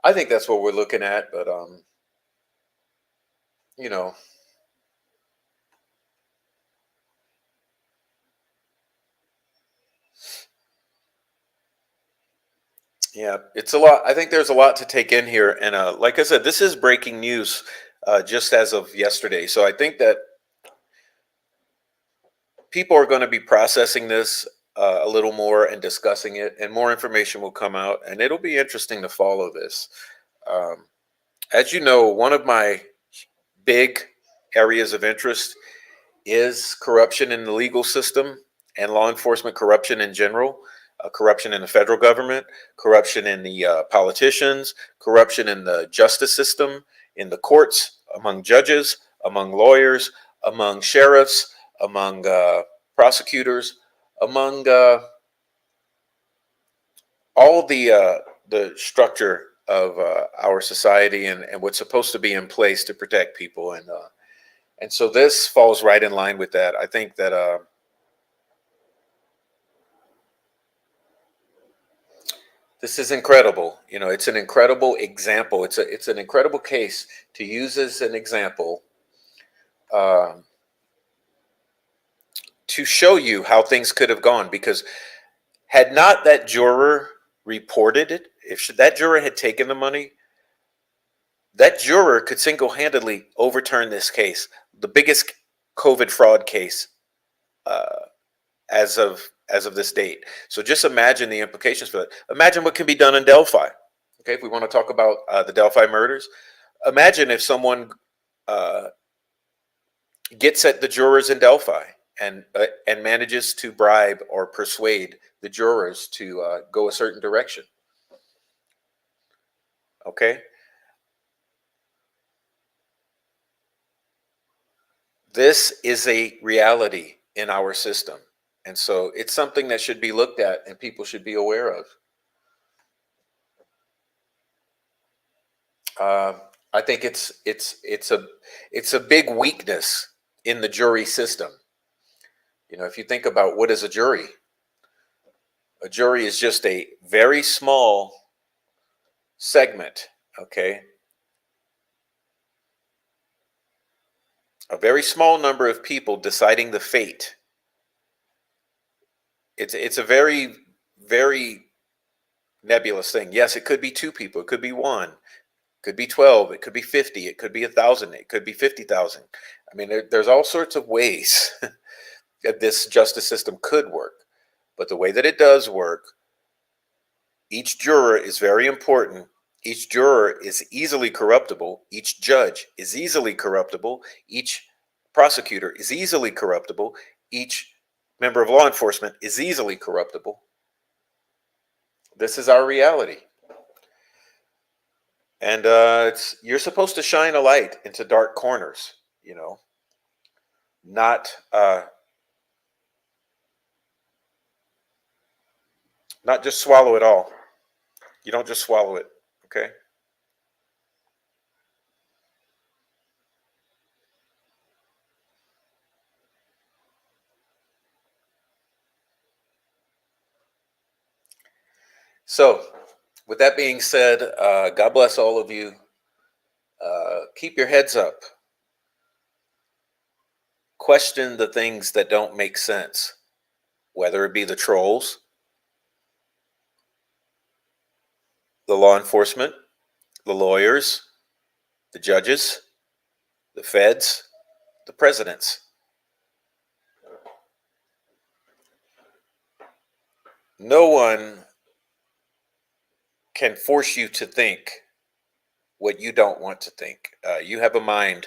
I think that's what we're looking at. But you know, yeah, it's a lot. I think there's a lot to take in here. And like I said, this is breaking news just as of yesterday. So I think that people are going to be processing this a little more and discussing it, and more information will come out, and it'll be interesting to follow this. As you know, one of my big areas of interest is corruption in the legal system and law enforcement corruption in general. Corruption in the federal government, corruption in the politicians, corruption in the justice system, in the courts, among judges, among lawyers, among sheriffs, among prosecutors, among all the structure of our society, and what's supposed to be in place to protect people. And so this falls right in line with that. I think that this is incredible. You know, it's an incredible example. It's an incredible case to use as an example to show you how things could have gone. Because had not that juror reported it, if that juror had taken the money, that juror could single-handedly overturn this case, the biggest COVID fraud case as of this date. So just imagine the implications for that. Imagine what can be done in Delphi. Okay, if we want to talk about the Delphi murders, imagine if someone gets at the jurors in Delphi and manages to bribe or persuade the jurors to go a certain direction. Okay, this is a reality in our system. And so it's something that should be looked at and people should be aware of. I think it's a big weakness in the jury system. You know, if you think about what is a jury, A jury is just a very small segment, okay? A very small number of people deciding the fate. It's a very, very nebulous thing. Yes, it could be two people, it could be one, it could be 12, it could be 50, it could be 1,000, it could be 50,000. I mean, there's all sorts of ways that this justice system could work. But the way that it does work, each juror is very important. Each juror is easily corruptible. Each judge is easily corruptible. Each prosecutor is easily corruptible. Each member of law enforcement is easily corruptible. This is our reality. And you're supposed to shine a light into dark corners, you know, not just swallow it all. You don't just swallow it, okay? So, with that being said, God bless all of you. Keep your heads up. Question the things that don't make sense, whether it be the trolls, the law enforcement, the lawyers, the judges, the feds, the presidents. No one can force you to think what you don't want to think. You have a mind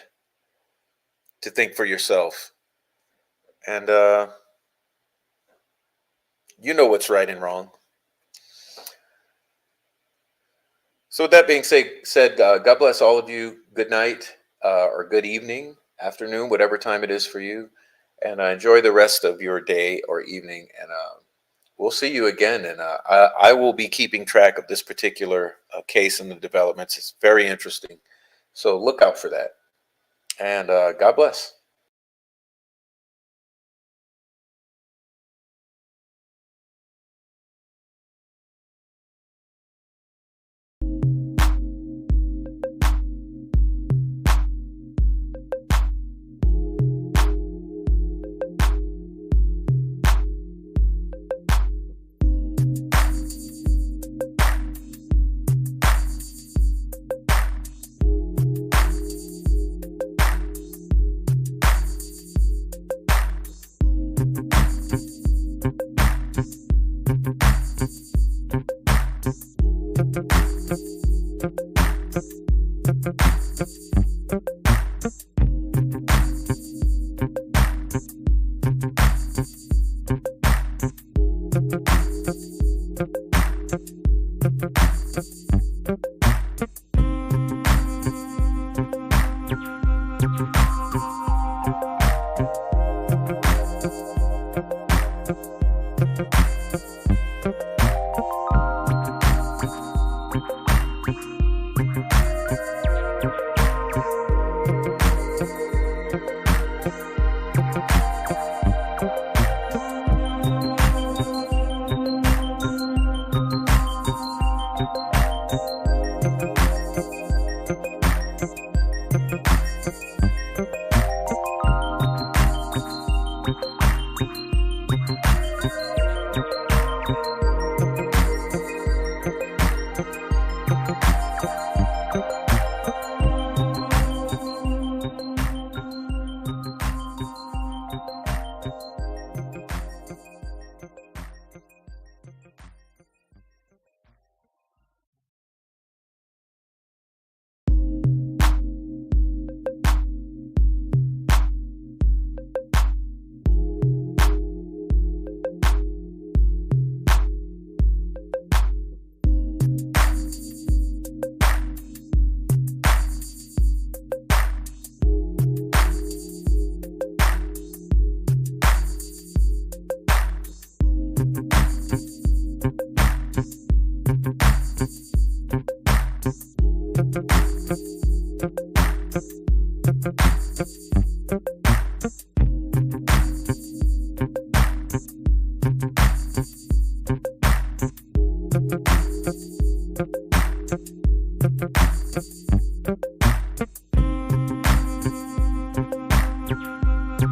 to think for yourself. And you know what's right and wrong. So with that being said, God bless all of you. Good night or good evening, afternoon, whatever time it is for you. And enjoy the rest of your day or evening. And we'll see you again. And I will be keeping track of this particular case and the developments. It's very interesting. So look out for that. And God bless.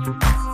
Thank you.